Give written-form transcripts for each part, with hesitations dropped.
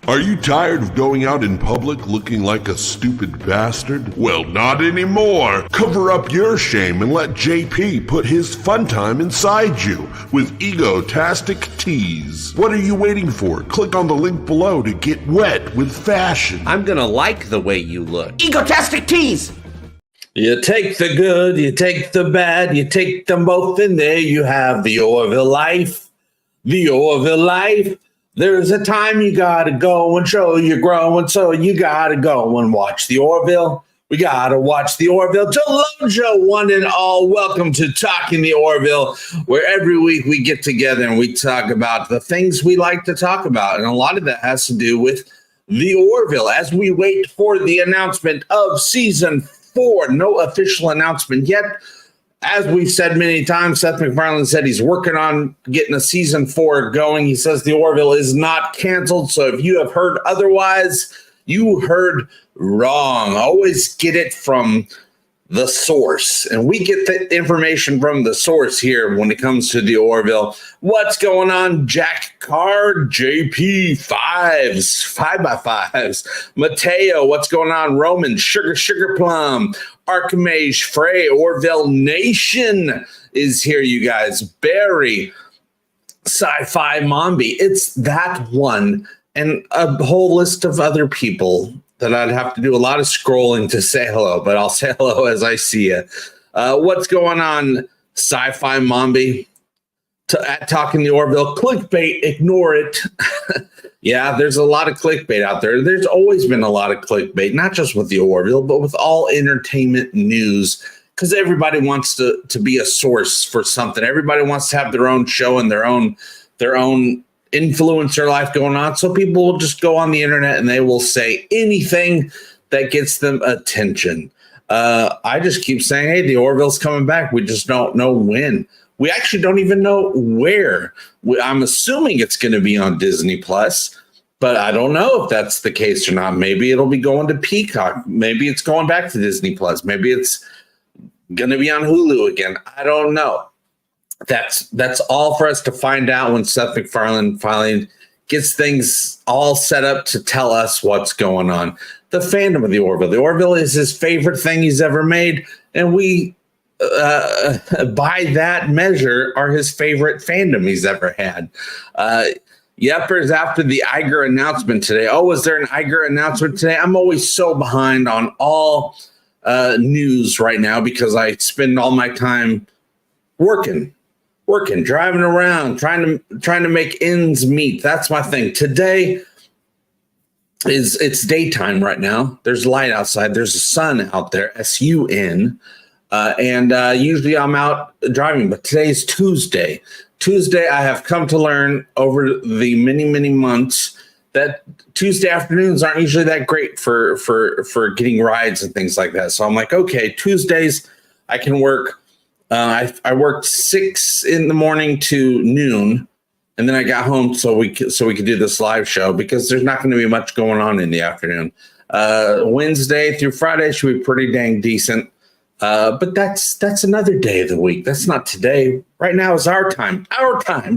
Are you tired of going out in public looking like a stupid bastard? Well, not anymore. Cover up your shame and let JP put his fun time inside you with EGOTASTIC tees. What are you waiting for? Click on the link below to get wet with fashion. I'm gonna like the way you look. EGOTASTIC tees! You take the good, you take the bad, you take them both, and there you have the Orville life. The Orville life. There's a time you gotta go and show you're growing, so you gotta go and watch the Orville. We gotta watch the Orville. Joe, one and all, welcome to Talking the Orville, where every week we get together and we talk about the things we like to talk about, and a lot of that has to do with the Orville. As we wait for the announcement of season 4, no official announcement yet. As we've said many times, Seth MacFarlane said he's working on getting a season 4 going. He says the Orville is not canceled. So if you have heard otherwise, you heard wrong. Always get it from the source. And we get the information from the source here when it comes to the Orville. What's going on? Jack Card, JP, 5s, 5x5s. Mateo, what's going on? Roman, Sugar Plum, Archimage, Frey, Orville Nation is here, you guys. Barry, Sci-Fi Mombi. It's that one and a whole list of other people that I'd have to do a lot of scrolling to say hello, but I'll say hello as I see you. What's going on, Sci-Fi Mombi? At Talking the Orville, clickbait, ignore it. Yeah, there's a lot of clickbait out there. There's always been a lot of clickbait, not just with the Orville, but with all entertainment news, because everybody wants to be a source for something. Everybody wants to have their own show and their own influencer life going on. So people will just go on the internet and they will say anything that gets them attention. I just keep saying, hey, the Orville's coming back. We just don't know when. We actually don't even know where. I'm assuming it's going to be on Disney Plus, but I don't know if that's the case or not. Maybe it'll be going to Peacock. Maybe it's going back to Disney Plus. Maybe it's going to be on Hulu again. I don't know. That's all for us to find out when Seth MacFarlane finally gets things all set up to tell us what's going on. The fandom of the Orville. The Orville is his favorite thing he's ever made, and we, by that measure, are his favorite fandom he's ever had. Yeppers, after the Iger announcement today. Oh, was there an Iger announcement today? I'm always so behind on all news right now because I spend all my time working, driving around, trying to make ends meet. That's my thing. Today it's daytime right now. There's light outside. There's a sun out there, S-U-N. And usually I'm out driving, but today's Tuesday. I have come to learn over the many months that Tuesday afternoons aren't usually that great for getting rides and things like that. So I'm like, okay, Tuesdays I can work. I worked 6 in the morning to noon, and then I got home so we could do this live show because there's not going to be much going on in the afternoon. Wednesday through Friday should be pretty dang decent. But that's another day of the week. That's not today. Right now is our time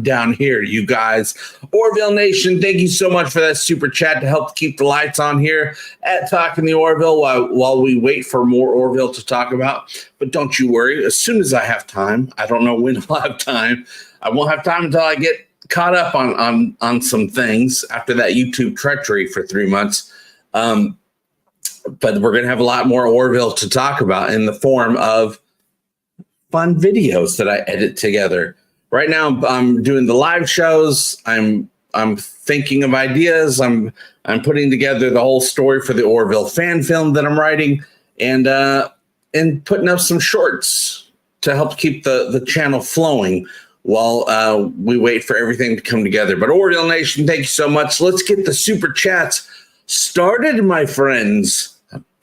down here, you guys. Orville Nation, thank you so much for that super chat to help keep the lights on here at Talking the Orville while we wait for more Orville to talk about. But don't you worry. As soon as I have time, I don't know when I'll have time. I won't have time until I get caught up on some things after that YouTube treachery for 3 months. But we're going to have a lot more Orville to talk about in the form of fun videos that I edit together. Right now, I'm doing the live shows. I'm thinking of ideas. I'm putting together the whole story for the Orville fan film that I'm writing, and putting up some shorts to help keep the channel flowing while we wait for everything to come together. But Orville Nation, thank you so much. Let's get the super chats started, my friends.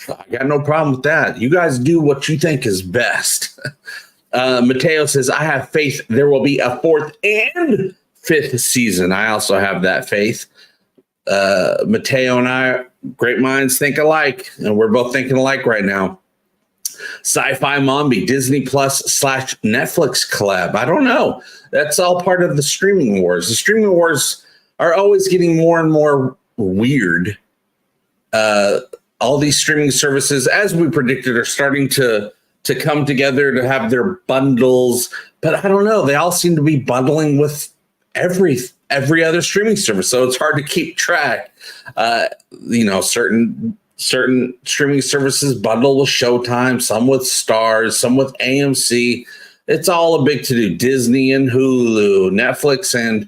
I got no problem with that. You guys do what you think is best. Mateo says, I have faith there will be a 4th and 5th season. I also have that faith. Mateo and I, great minds think alike, and we're both thinking alike right now. Sci-Fi Mombi, Disney Plus / Netflix collab. I don't know. That's all part of the streaming wars. The streaming wars are always getting more and more weird. All these streaming services, as we predicted, are starting to come together to have their bundles. But I don't know. They all seem to be bundling with every other streaming service. So it's hard to keep track. Certain streaming services bundle with Showtime, some with Stars, some with AMC. It's all a big to-do. Disney and Hulu, Netflix, and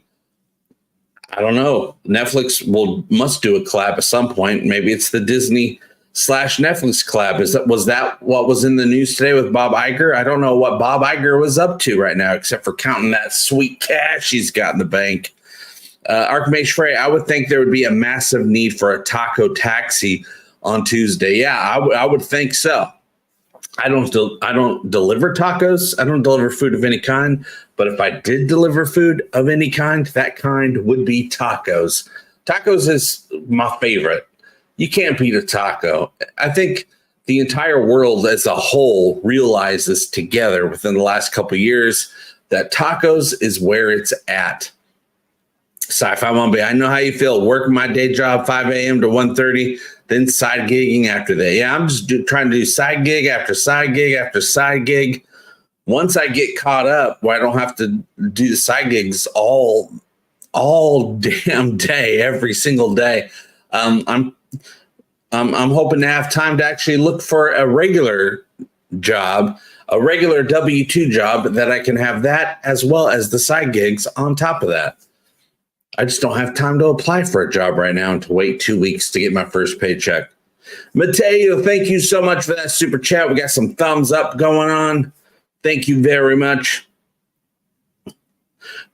I don't know. Netflix must do a collab at some point. Maybe it's the Disney/Netflix collab. Was that what was in the news today with Bob Iger? I don't know what Bob Iger was up to right now, except for counting that sweet cash he's got in the bank. Archmage Frey, I would think there would be a massive need for a taco taxi on Tuesday. Yeah, I would think so. I don't deliver tacos. I don't deliver food of any kind. But if I did deliver food of any kind, that kind would be tacos. Tacos is my favorite. You can't beat a taco. I think the entire world as a whole realizes together within the last couple of years that tacos is where it's at. Sci-Fi Mumbai, I know how you feel. Working my day job 5 a.m. to 1:30, then side gigging after that. Yeah, I'm just trying to do side gig after side gig after side gig. Once I get caught up where I don't have to do the side gigs all damn day, every single day, I'm hoping to have time to actually look for a regular job, a regular W-2 job that I can have that as well as the side gigs on top of that. I just don't have time to apply for a job right now and to wait 2 weeks to get my first paycheck. Mateo, thank you so much for that super chat. We got some thumbs up going on. Thank you very much.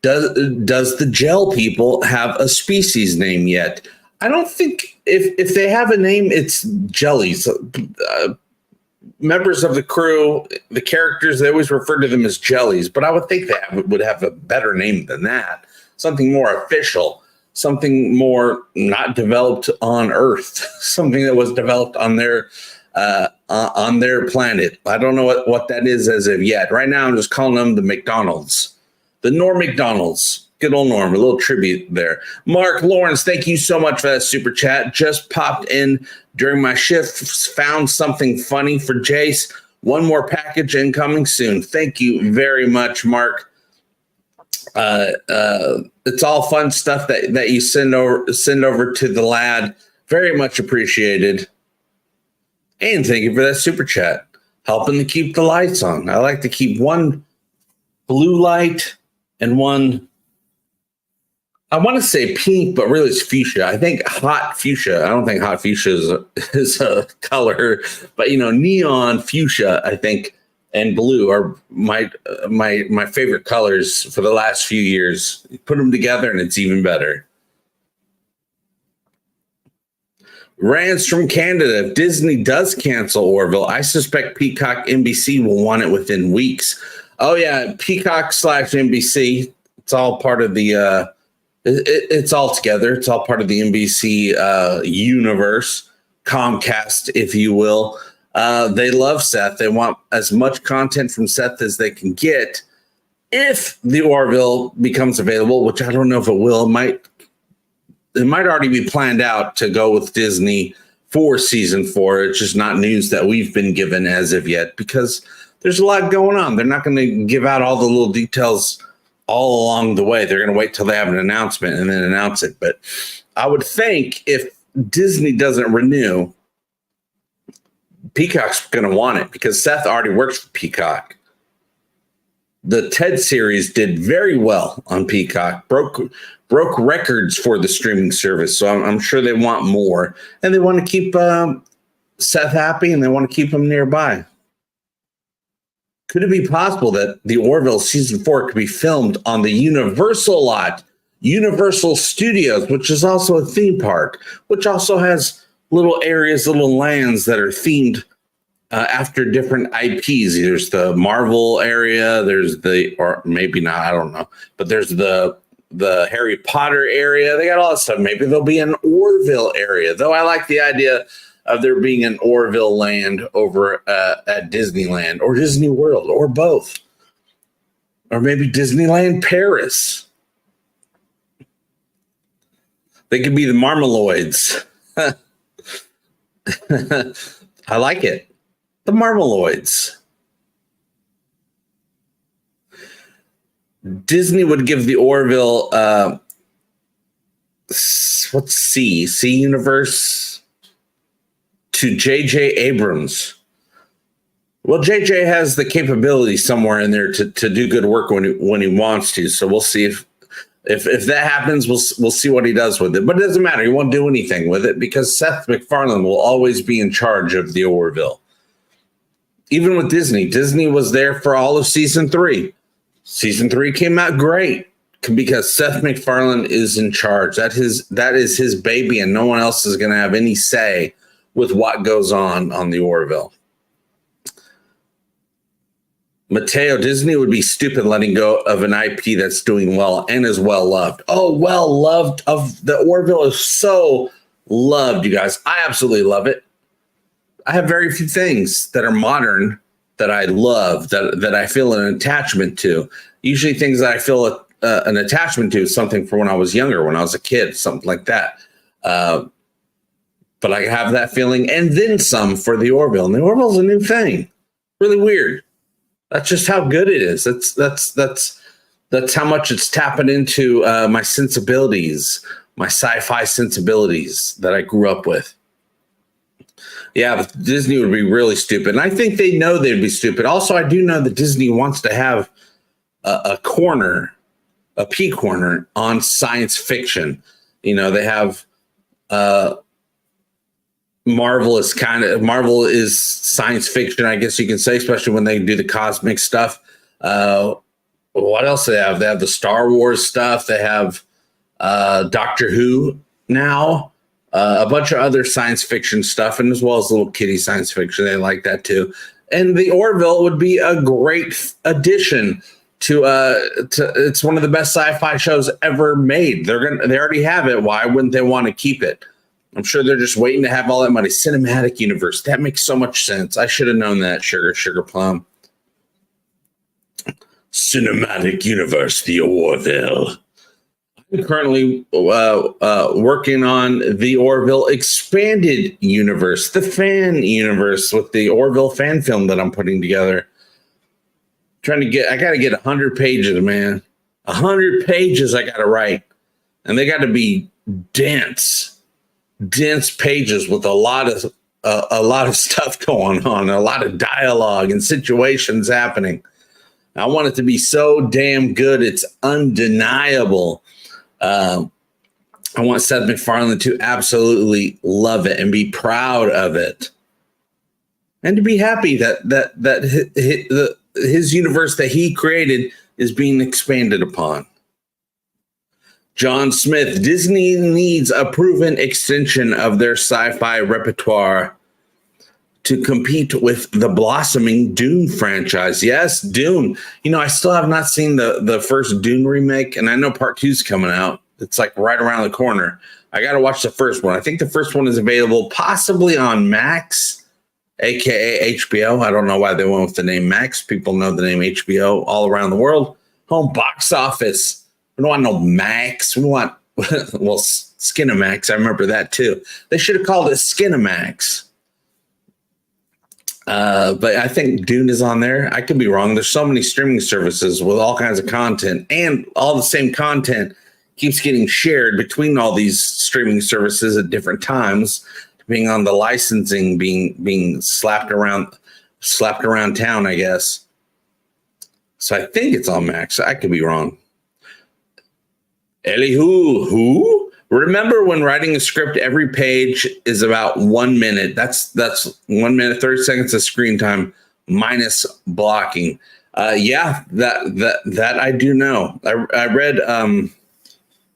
Does the gel people have a species name yet? I don't think if they have a name, it's jellies. Members of the crew, the characters, they always refer to them as jellies, but I would think they would have a better name than that. Something more official, something more not developed on Earth, something that was developed on their planet. I don't know what that is as of yet. Right now, I'm just calling them the McDonald's, the Norm McDonald's. Good old Norm, a little tribute there. Mark Lawrence, thank you so much for that super chat. Just popped in during my shift, found something funny for Jace. One more package incoming soon. Thank you very much, Mark. It's all fun stuff that you send over to the lad. Very much appreciated. And thank you for that super chat, helping to keep the lights on. I like to keep one blue light and one, I want to say pink, but really it's fuchsia. I think hot fuchsia. I don't think hot fuchsia is a color, but neon fuchsia, I think, and blue are my favorite colors for the last few years. You put them together and it's even better. Rants from Canada. If Disney does cancel Orville, I suspect Peacock NBC will want it within weeks. Oh yeah, Peacock/NBC. It's all part of the it's all together. It's all part of the NBC universe, Comcast, if you will. They love Seth. They want as much content from Seth as they can get. If the Orville becomes available, which I don't know if it will, it might already be planned out to go with Disney for season 4. It's just not news that we've been given as of yet because there's a lot going on. They're not going to give out all the little details all along the way. They're going to wait till they have an announcement and then announce it. But I would think if Disney doesn't renew, Peacock's going to want it because Seth already works for Peacock. The Ted series did very well on Peacock, broke records for the streaming service. So I'm sure they want more, and they want to keep Seth happy, and they want to keep him nearby. Could it be possible that the Orville season 4 could be filmed on the Universal lot, Universal Studios, which is also a theme park, which also has little areas, little lands that are themed after different IPs. There's the Marvel area, or maybe not, I don't know, but there's the Harry Potter area. They got all that stuff. Maybe there'll be an Orville area, though I like the idea of there being an Orville land over at Disneyland or Disney World or both. Or maybe Disneyland Paris. They could be the Marmaloids. I like it. The Marmaloids. Disney would give the Orville, what's C Universe to J.J. Abrams. Well, J.J. has the capability somewhere in there to do good work when he wants to. So we'll see if that happens. We'll see what he does with it. But it doesn't matter. He won't do anything with it because Seth MacFarlane will always be in charge of the Orville. Even with Disney, Disney was there for all of season 3. Season 3 came out great because Seth MacFarlane is in charge. That is his baby, and no one else is going to have any say with what goes on the Orville. Mateo, Disney would be stupid letting go of an IP that's doing well and is well loved. Oh, well loved. Of the Orville is so loved, you guys. I absolutely love it. I have very few things that are modern that I love, that I feel an attachment to. Usually things that I feel an attachment to is something from when I was younger, when I was a kid, something like that. But I have that feeling and then some for the Orville. And the Orville's a new thing. Really weird. That's just how good it is. That's how much it's tapping into my sensibilities, my sci-fi sensibilities that I grew up with. Yeah, Disney would be really stupid. And I think they know they'd be stupid. Also, I do know that Disney wants to have a P corner on science fiction. You know, they have Marvel is science fiction, I guess you can say, especially when they do the cosmic stuff. What else do they have? They have the Star Wars stuff. They have Doctor Who now. A bunch of other science fiction stuff, and as well as little kiddie science fiction. They like that too. And the Orville would be a great addition to it's one of the best sci-fi shows ever made. They already have it. Why wouldn't they want to keep it? I'm sure they're just waiting to have all that money. Cinematic universe. That makes so much sense. I should have known that, Sugar Plum. Cinematic universe, the Orville. I'm currently working on the Orville expanded universe, the fan universe, with the Orville fan film that I'm putting together. I got to get 100 pages, man. 100 pages I got to write. And they got to be dense pages with a lot of stuff going on, a lot of dialogue and situations happening. I want it to be so damn good, it's undeniable. I want Seth MacFarlane to absolutely love it and be proud of it, and to be happy that his universe that he created is being expanded upon. John Smith, Disney needs a proven extension of their sci-fi repertoire to compete with the blossoming Dune franchise. Yes, Dune. You know, I still have not seen the first Dune remake, and I know part 2's coming out. It's like right around the corner. I got to watch the first one. I think the first one is available possibly on Max, aka HBO. I don't know why they went with the name Max. People know the name HBO all around the world. Home box office. We don't want no Max. We want, well, Skinamax. I remember that too. They should have called it Skinamax. But I think Dune is on there. I could be wrong. There's so many streaming services with all kinds of content, and all the same content keeps getting shared between all these streaming services at different times, depending on the licensing being slapped around town, I guess. So I think it's on Max. I could be wrong. Elihu, who? Remember when writing a script, every page is about 1 minute. That's 1 minute, 30 seconds of screen time minus blocking. Yeah, that I do know. I read a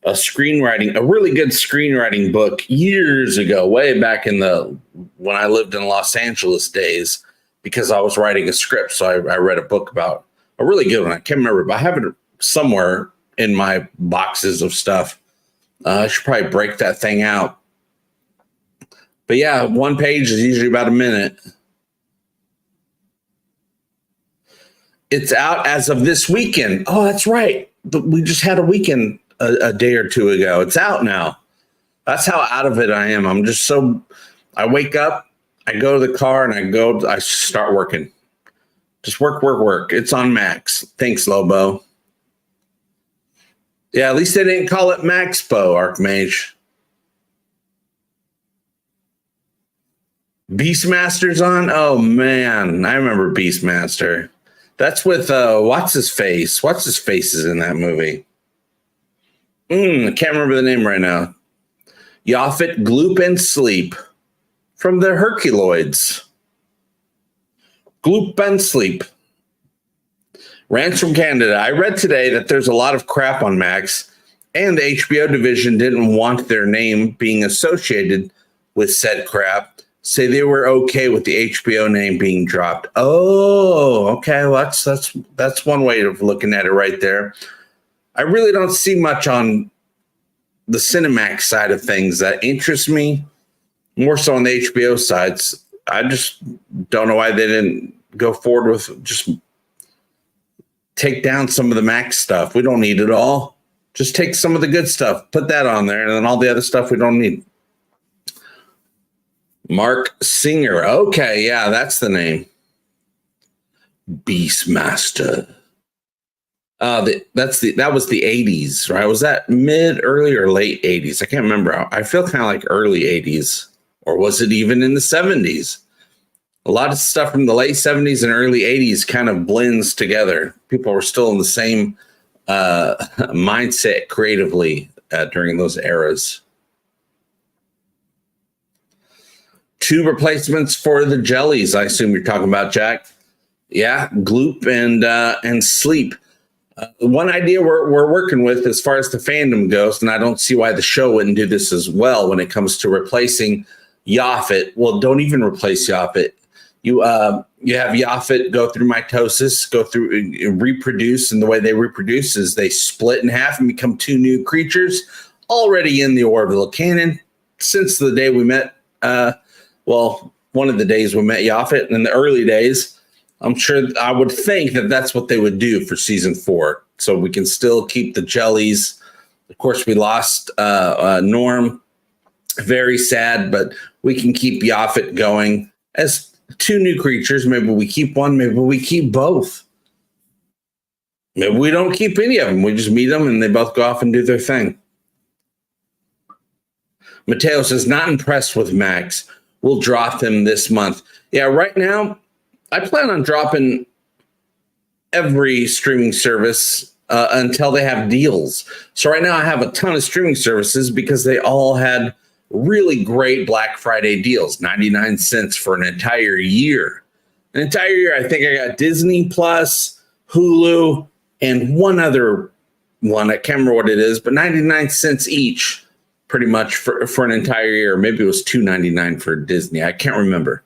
really good screenwriting book years ago, way back when I lived in Los Angeles days, because I was writing a script. So I read a book about a really good one. I can't remember, but I have it somewhere in my boxes of stuff. I should probably break that thing out. But yeah, one page is usually about a minute. It's out as of this weekend. Oh, that's right. But we just had a weekend a day or two ago. It's out now. That's how out of it I am. I'm just so, I wake up, I go to the car, and I start working. Just work. It's on Max. Thanks, Lobo. Yeah, at least they didn't call it Maxpo, Archmage. Beastmaster's on? Oh, man. I remember Beastmaster. That's with, what's his face? What's his face is in that movie? I can't remember the name right now. Yaphet, Gloop, and Sleep from the Herculoids. Gloop and Sleep. Rants from Canada. I read today that there's a lot of crap on Max, and the HBO division didn't want their name being associated with said crap. Say they were okay with the HBO name being dropped. Oh, okay. Well, that's one way of looking at it right there. I really don't see much on the Cinemax side of things that interests me, more so on the HBO sides. I just don't know why they didn't go forward with just take down some of the Max stuff. We don't need it all. Just take some of the good stuff, put that on there, and then all the other stuff we don't need. Mark Singer. Okay, yeah, that's the name. Beastmaster. That was the 80s, right? Was that mid, early, or late 80s? I can't remember. I feel kind of like early 80s, or was it even in the 70s? A lot of stuff from the late 70s and early 80s kind of blends together. People were still in the same mindset creatively during those eras. 2 replacements for the jellies. I assume you're talking about, Jack. Yeah, Gloop and Sleep. One idea we're working with as far as the fandom goes, and I don't see why the show wouldn't do this as well when it comes to replacing Yaphet. Well, don't even replace Yaphet. You have Yaphet go through mitosis, go through reproduce, and the way they reproduce is they split in half and become 2 new creatures already in the Orville canon since the day we met. One of the days we met Yaphet in the early days. I'm sure I would think that that's what they would do for season 4. So we can still keep the jellies. Of course, we lost Norm. Very sad, but we can keep Yaphet going as 2 new creatures. Maybe we keep one. Maybe we keep both. Maybe we don't keep any of them. We just meet them and they both go off and do their thing. Mateo says, not impressed with Max. We'll drop him this month. Yeah, right now, I plan on dropping every streaming service until they have deals. So right now I have a ton of streaming services because they all had really great Black Friday deals, 99 cents for an entire year. An entire year, I think I got Disney Plus, Hulu, and one other one. I can't remember what it is, but 99 cents each pretty much for an entire year. Maybe it was $2.99 for Disney. I can't remember.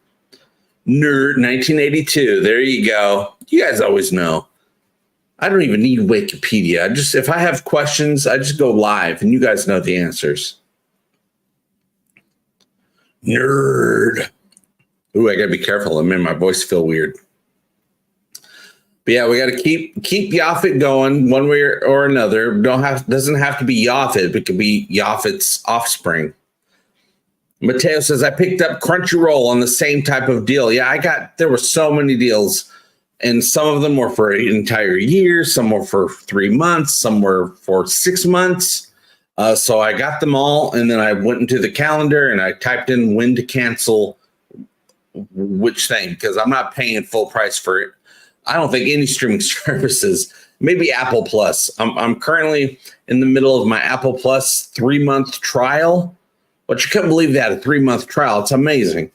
Nerd 1982. There you go. You guys always know. I don't even need Wikipedia. If I have questions, I just go live and you guys know the answers. Nerd. Ooh, I gotta be careful. I made my voice feel weird. But yeah, we gotta keep Yaphet going one way or another. Doesn't have to be Yaphet, but it could be Yaphet's offspring. Mateo says, I picked up Crunchyroll on the same type of deal. Yeah, there were so many deals, and some of them were for an entire year, some were for 3 months, some were for 6 months. So I got them all, and then I went into the calendar and I typed in when to cancel which thing, because I'm not paying full price for it. I don't think any streaming services, maybe Apple Plus. I'm currently in the middle of my Apple Plus 3-month trial. But you couldn't believe they had a 3-month trial. It's amazing.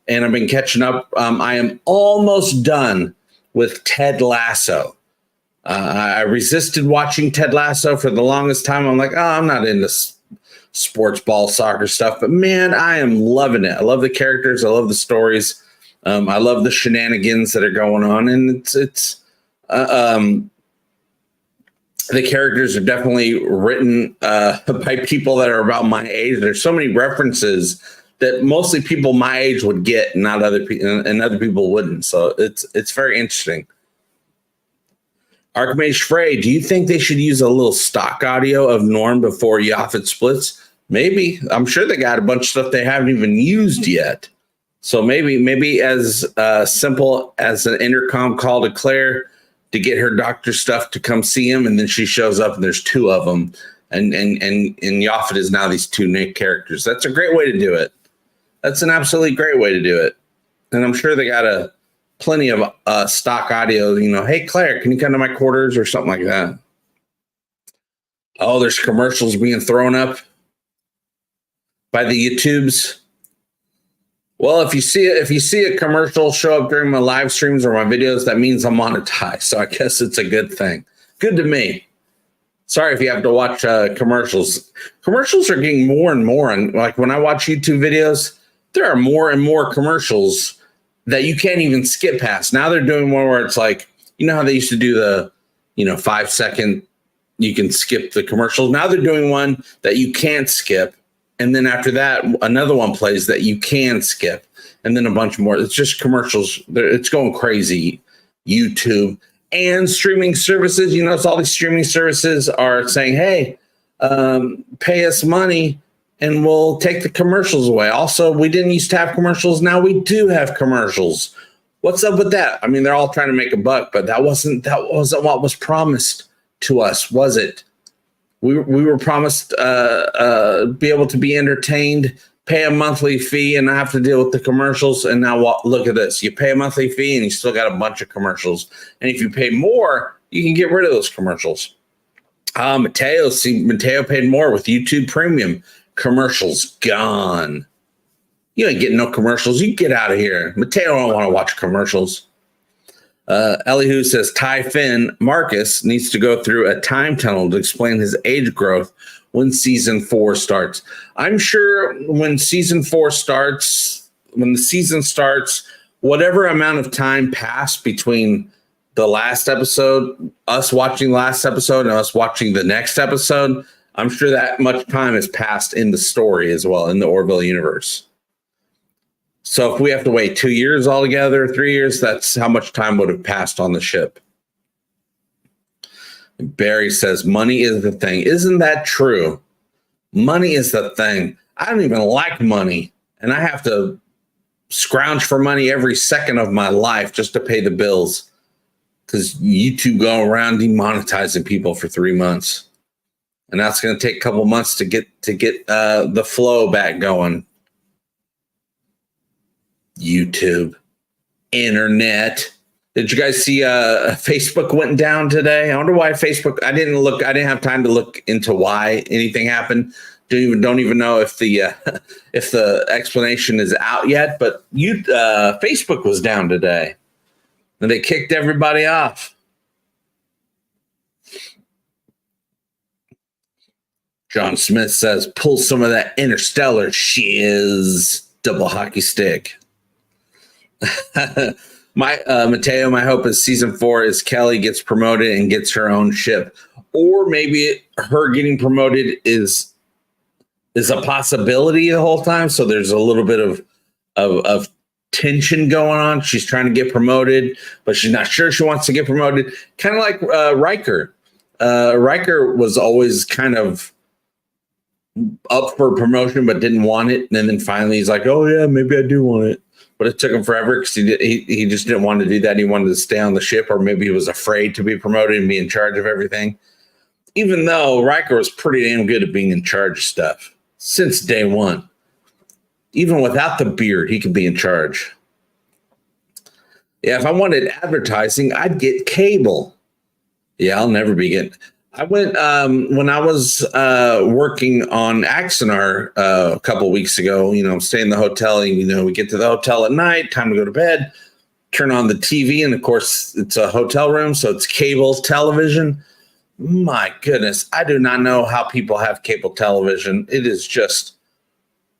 And I've been catching up. I am almost done with Ted Lasso. I resisted watching Ted Lasso for the longest time. I'm like, I'm not into sports ball soccer stuff. But man, I am loving it. I love the characters. I love the stories. I love the shenanigans that are going on. And the characters are definitely written by people that are about my age. There's so many references that mostly people my age would get, and not other people, and other people wouldn't. So it's very interesting. Archmage Frey, do you think they should use a little stock audio of Norm before Yaphet splits? Maybe. I'm sure they got a bunch of stuff they haven't even used yet. So maybe as simple as an intercom call to Claire to get her doctor stuff to come see him, and then she shows up and there's two of them, and Yaphet is now these two Nick characters. That's a great way to do it. That's an absolutely great way to do it. And I'm sure they got plenty of stock audio. Hey Claire, can you come to my quarters or something like that? Oh, there's commercials being thrown up by the YouTubes. Well, if you see a commercial show up during my live streams or my videos, that means I'm monetized. So I guess it's a good thing. Good to me. Sorry if you have to watch commercials. Commercials are getting more and more. And like when I watch YouTube videos, there are more and more commercials that you can't even skip past. Now they're doing one where it's like, how they used to do the, 5-second, you can skip the commercials. Now they're doing one that you can't skip. And then after that, another one plays that you can skip. And then a bunch more. It's just commercials. It's going crazy. YouTube and streaming services. You notice all these streaming services are saying, hey, pay us money and we'll take the commercials away. Also, we didn't used to have commercials. Now we do have commercials. What's up with that? I mean, they're all trying to make a buck, but that wasn't what was promised to us, was it? We were promised be able to be entertained, pay a monthly fee, and not have to deal with the commercials. And now look at this. You pay a monthly fee and you still got a bunch of commercials. And if you pay more, you can get rid of those commercials. Mateo paid more with YouTube Premium. Commercials gone. You ain't getting no commercials. You get out of here. Mateo don't want to watch commercials. Elihu says Ty Finn Marcus needs to go through a time tunnel to explain his age growth when season 4 starts. I'm sure when the season starts, whatever amount of time passed between the last episode, us watching the last episode and us watching the next episode, I'm sure that much time has passed in the story as well, in the Orville universe. So if we have to wait 2 years altogether, 3 years, that's how much time would have passed on the ship. Barry says, money is the thing. Isn't that true? Money is the thing. I don't even like money. And I have to scrounge for money every second of my life just to pay the bills. Because YouTube go around demonetizing people for 3 months. And that's going to take a couple months to get the flow back going. YouTube, internet. Did you guys see Facebook went down today? I wonder why Facebook. I didn't have time to look into why anything happened. Don't even know if the explanation is out yet. But Facebook was down today, and they kicked everybody off. John Smith says, "Pull some of that Interstellar shiz, double hockey stick." Mateo, my hope is season 4 is Kelly gets promoted and gets her own ship, or maybe her getting promoted is a possibility the whole time. So there's a little bit of tension going on. She's trying to get promoted, but she's not sure she wants to get promoted. Kind of like Riker. Riker was always kind of up for promotion, but didn't want it. And then finally he's like, oh yeah, maybe I do want it. But it took him forever because he just didn't want to do that. He wanted to stay on the ship, or maybe he was afraid to be promoted and be in charge of everything. Even though Riker was pretty damn good at being in charge of stuff since day one. Even without the beard, he could be in charge. Yeah, if I wanted advertising, I'd get cable. Yeah, I'll never be getting. I went when I was working on Axonar a couple weeks ago. Stay in the hotel. And, we get to the hotel at night. Time to go to bed. Turn on the TV, and of course, it's a hotel room, so it's cable television. My goodness, I do not know how people have cable television. It is just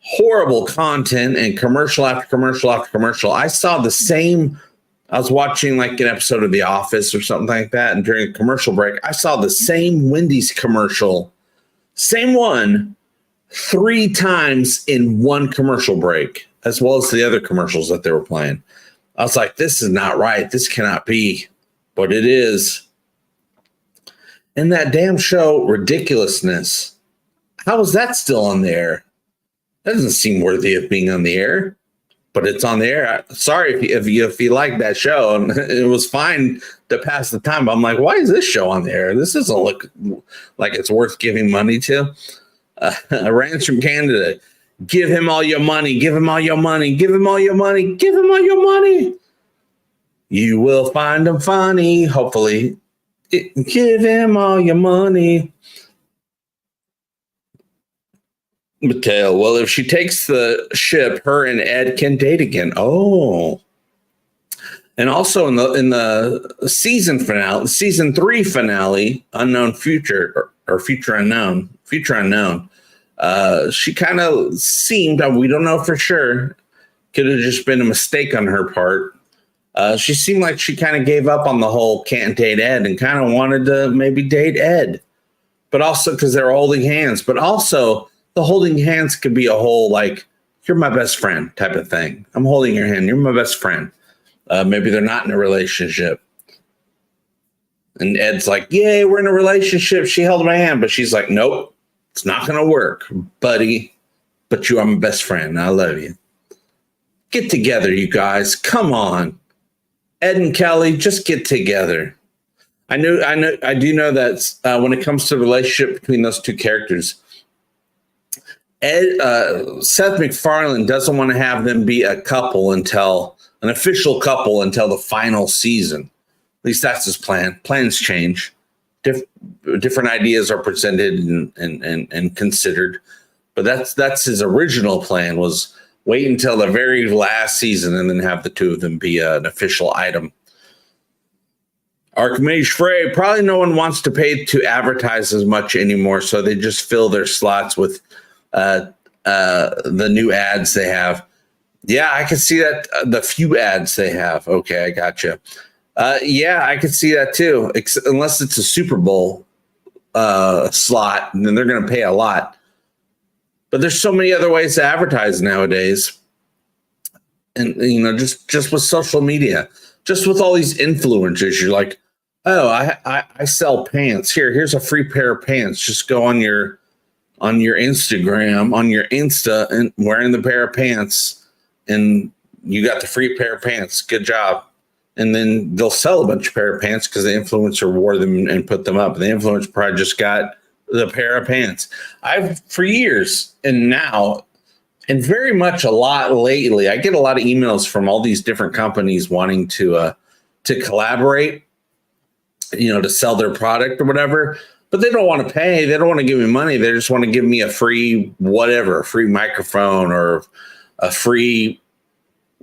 horrible content and commercial after commercial after commercial. I was watching like an episode of The Office or something like that, and during a commercial break, I saw the same Wendy's commercial, same one, 3 times in one commercial break, as well as the other commercials that they were playing. I was like, this is not right. This cannot be, but it is. And that damn show, Ridiculousness. How is that still on the air? That doesn't seem worthy of being on the air, but it's on the air. Sorry if you like that show, and it was fine to pass the time. But I'm like, why is this show on the air? This doesn't look like it's worth giving money to. Rants from Canada. Give him all your money. Give him all your money. Give him all your money. Give him all your money. You will find him funny. Hopefully. Give him all your money. Mattel, well, if she takes the ship, her and Ed can date again. Oh. And also in the season finale, season 3 finale, Unknown Future or Future Unknown, she kind of seemed, we don't know for sure, could have just been a mistake on her part. She seemed like she kind of gave up on the whole can't date Ed and kind of wanted to maybe date Ed, but also because they're holding hands, but also the holding hands could be a whole, like, you're my best friend type of thing. I'm holding your hand. You're my best friend. Maybe they're not in a relationship. And Ed's like, yay, we're in a relationship. She held my hand, but she's like, nope, it's not going to work, buddy. But you are my best friend. I love you. Get together, you guys. Come on. Ed and Kelly, just get together. I do know that when it comes to the relationship between those two characters, Seth MacFarlane doesn't want to have them be a couple until an official couple until the final season. At least that's his plan. Plans change. Different ideas are presented and considered, but that's his original plan, was wait until the very last season and then have the two of them be an official item. Archmage Frey, probably no one wants to pay to advertise as much anymore, so they just fill their slots with the new ads they have. Yeah, I can see that. The few ads they have. Okay, I gotcha. Yeah, I can see that too. Unless it's a Super Bowl slot, then they're going to pay a lot. But there's so many other ways to advertise nowadays. And, you know, just with social media, just with all these influencers, you're like, oh, I sell pants. Here's a free pair of pants. Just go on your Instagram, on your Insta, and wearing the pair of pants, and you got the free pair of pants. Good job. And then they'll sell a bunch of pair of pants because the influencer wore them and put them up. And the influencer probably just got the pair of pants. I've, for years and now, and very much a lot lately, I get a lot of emails from all these different companies wanting to collaborate, you know, to sell their product or whatever. But they don't want to pay. They don't want to give me money. They just want to give me a free whatever, a free microphone or a free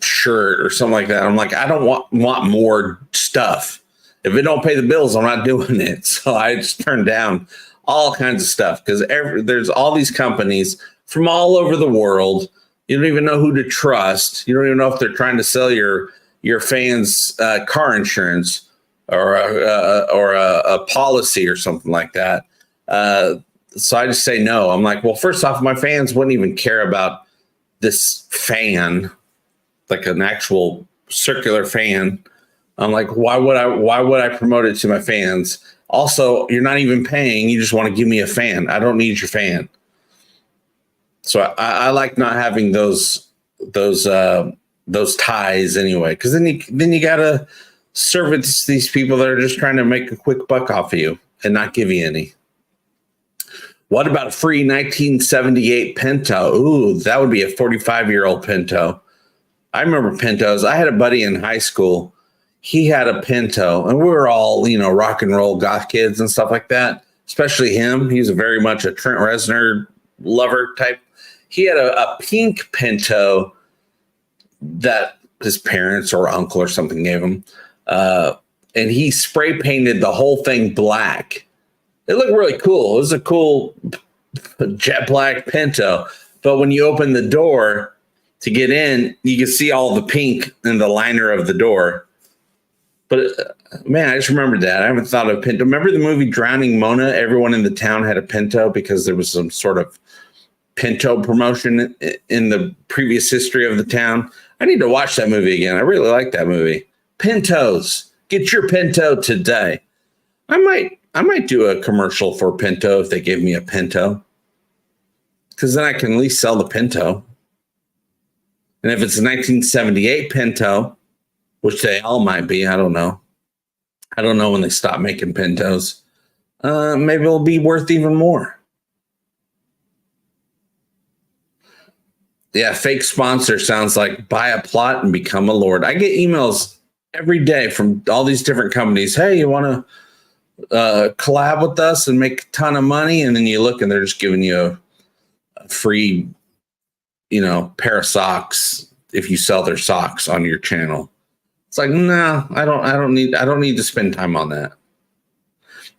shirt or something like that. I'm like, I don't want more stuff. If it don't pay the bills, I'm not doing it. So I just turn down all kinds of stuff because there's all these companies from all over the world. You don't even know who to trust. You don't even know if they're trying to sell your fans car insurance or a policy or something like that. So I just say no. I'm like, well, first off, my fans wouldn't even care about this fan, like an actual circular fan. I'm like, why would I promote it to my fans? Also, you're not even paying. You just want to give me a fan. I don't need your fan. So I like not having those ties anyway, because then you gotta service these people that are just trying to make a quick buck off of you and not give you any. What about a free 1978 Pinto? Ooh, that would be a 45-year-old Pinto. I remember Pintos. I had a buddy in high school. He had a Pinto, and we were all, you know, rock and roll goth kids and stuff like that, especially him. He's very much a Trent Reznor lover type. He had a pink Pinto that his parents or uncle or something gave him, and he spray painted the whole thing black. It looked really cool. It was a cool jet black Pinto, but when you open the door to get in, you can see all the pink in the liner of the door. But man, I just remembered that. I haven't thought of Pinto. Remember the movie Drowning Mona? Everyone in the town had a Pinto because there was some sort of Pinto promotion in the previous history of the town. I need to watch that movie again. I really like that movie. Pintos. Get your Pinto today. I might do a commercial for Pinto if they gave me a Pinto. because then I can at least sell the Pinto. And if it's a 1978 Pinto, which they all might be, I don't know. I don't know when they stop making Pintos. Maybe it'll be worth even more. Yeah, fake sponsor sounds like buy a plot and become a lord. I get emails every day from all these different companies. Hey, you want to collab with us and make a ton of money? And then you look and they're just giving you a free, pair of socks if you sell their socks on your channel. It's like, no, I don't need to spend time on that.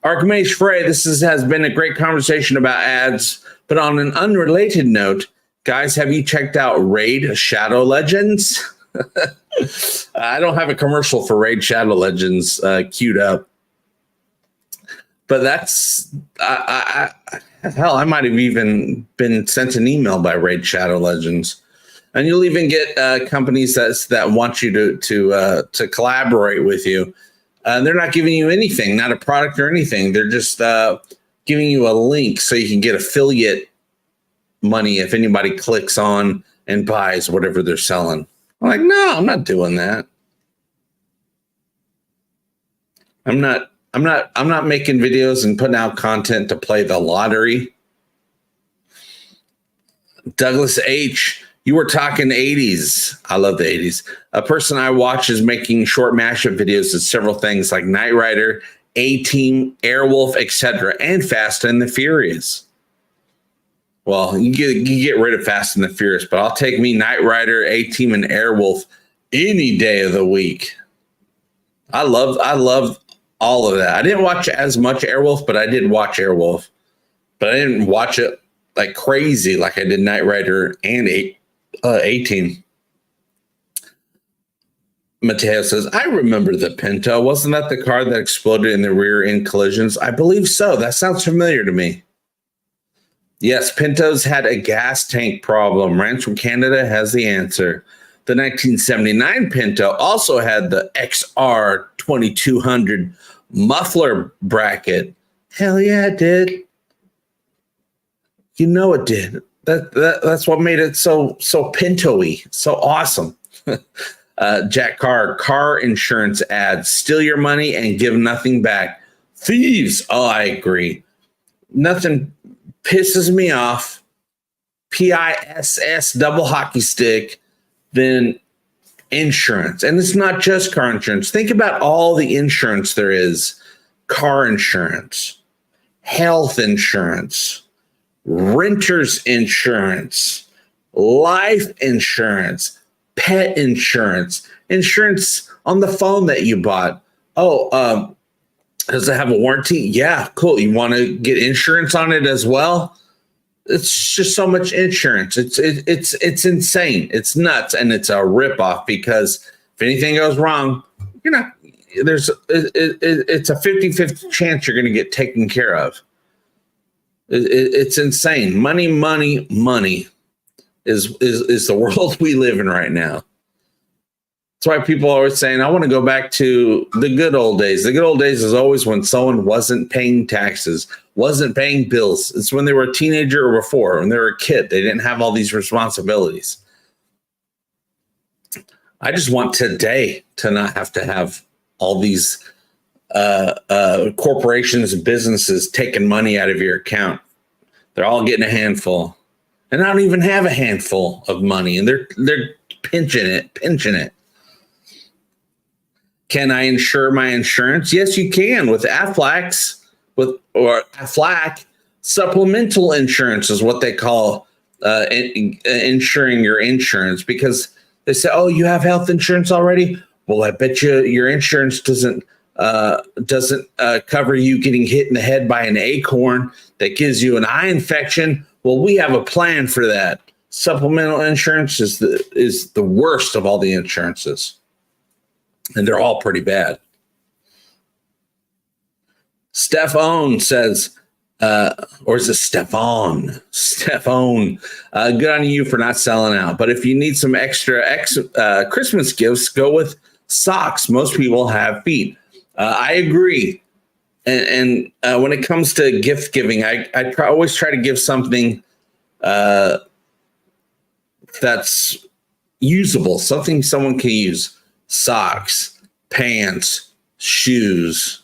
Archimedes Frey, this has been a great conversation about ads, but on an unrelated note, guys, have you checked out Raid Shadow Legends? I don't have a commercial for Raid Shadow Legends queued up, but that's hell, I might have even been sent an email by Raid Shadow Legends, and you'll even get companies that want you to collaborate with you. They're not giving you anything, not a product or anything. They're just giving you a link so you can get affiliate money if anybody clicks on and buys whatever they're selling. I'm like, no, I'm not doing that. I'm not making videos and putting out content to play the lottery. Douglas H., you were talking 80s. I love the 80s. A person I watch is making short mashup videos of several things like Knight Rider, A-Team, Airwolf, etc., and Fast and the Furious. Well, you get rid of Fast and the Furious, but I'll take me Knight Rider, A-Team, and Airwolf any day of the week. I love all of that. I didn't watch as much Airwolf, but I did watch Airwolf. But I didn't watch it like crazy like I did Knight Rider and A-Team. Mateo says, I remember the Pinto. Wasn't that the car that exploded in the rear in collisions? I believe so. That sounds familiar to me. Yes, Pintos had a gas tank problem. Ranch from Canada has the answer. The 1979 Pinto also had the XR 2200 muffler bracket. Hell yeah, it did. You know it did. That's what made it so Pinto-y, so awesome. Jack Carr, car insurance ads, steal your money and give nothing back. Thieves. Oh, I agree. Nothing pisses me off, PISS double hockey stick, than insurance. And it's not just car insurance. Think about all the insurance there is. Car insurance, health insurance, renter's insurance, life insurance, pet insurance, insurance on the phone that you bought. Oh, does it have a warranty? Yeah, cool. You want to get insurance on it as well? It's just so much insurance. It's insane. It's nuts, and it's a ripoff because if anything goes wrong, it's a 50-50 chance you're going to get taken care of. It's insane. Money is the world we live in right now. That's why people are always saying, I want to go back to the good old days. The good old days is always when someone wasn't paying taxes, wasn't paying bills. It's when they were a teenager or before, when they were a kid. They didn't have all these responsibilities. I just want today to not have to have all these corporations and businesses taking money out of your account. They're all getting a handful. And I don't even have a handful of money, and they're pinching it. Can I insure my insurance? Yes, you can with Aflac. Aflac supplemental insurance is what they call insuring your insurance, because they say, "Oh, you have health insurance already? Well, I bet you your insurance doesn't cover you getting hit in the head by an acorn that gives you an eye infection." Well, we have a plan for that. Supplemental insurance is the worst of all the insurances. And they're all pretty bad. Stephone says, or is it Stephone? Stephone, good on you for not selling out. But if you need some extra Christmas gifts, go with socks. Most people have feet. I agree. And when it comes to gift giving, I always try to give something that's usable, something someone can use. Socks, pants, shoes,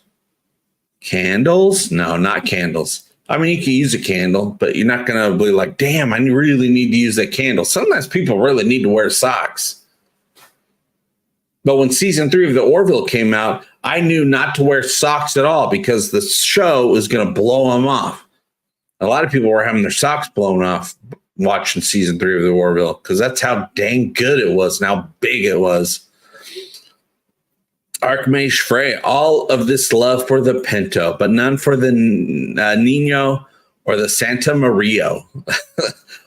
candles. No, not candles. I mean, you can use a candle, but you're not going to be like, damn, I really need to use that candle. Sometimes people really need to wear socks. But when season 3 of the Orville came out, I knew not to wear socks at all because the show was going to blow them off. A lot of people were having their socks blown off watching season 3 of the Orville because that's how dang good it was and how big it was. Archmage Frey, all of this love for the Pinto, but none for the Nino or the Santa Maria.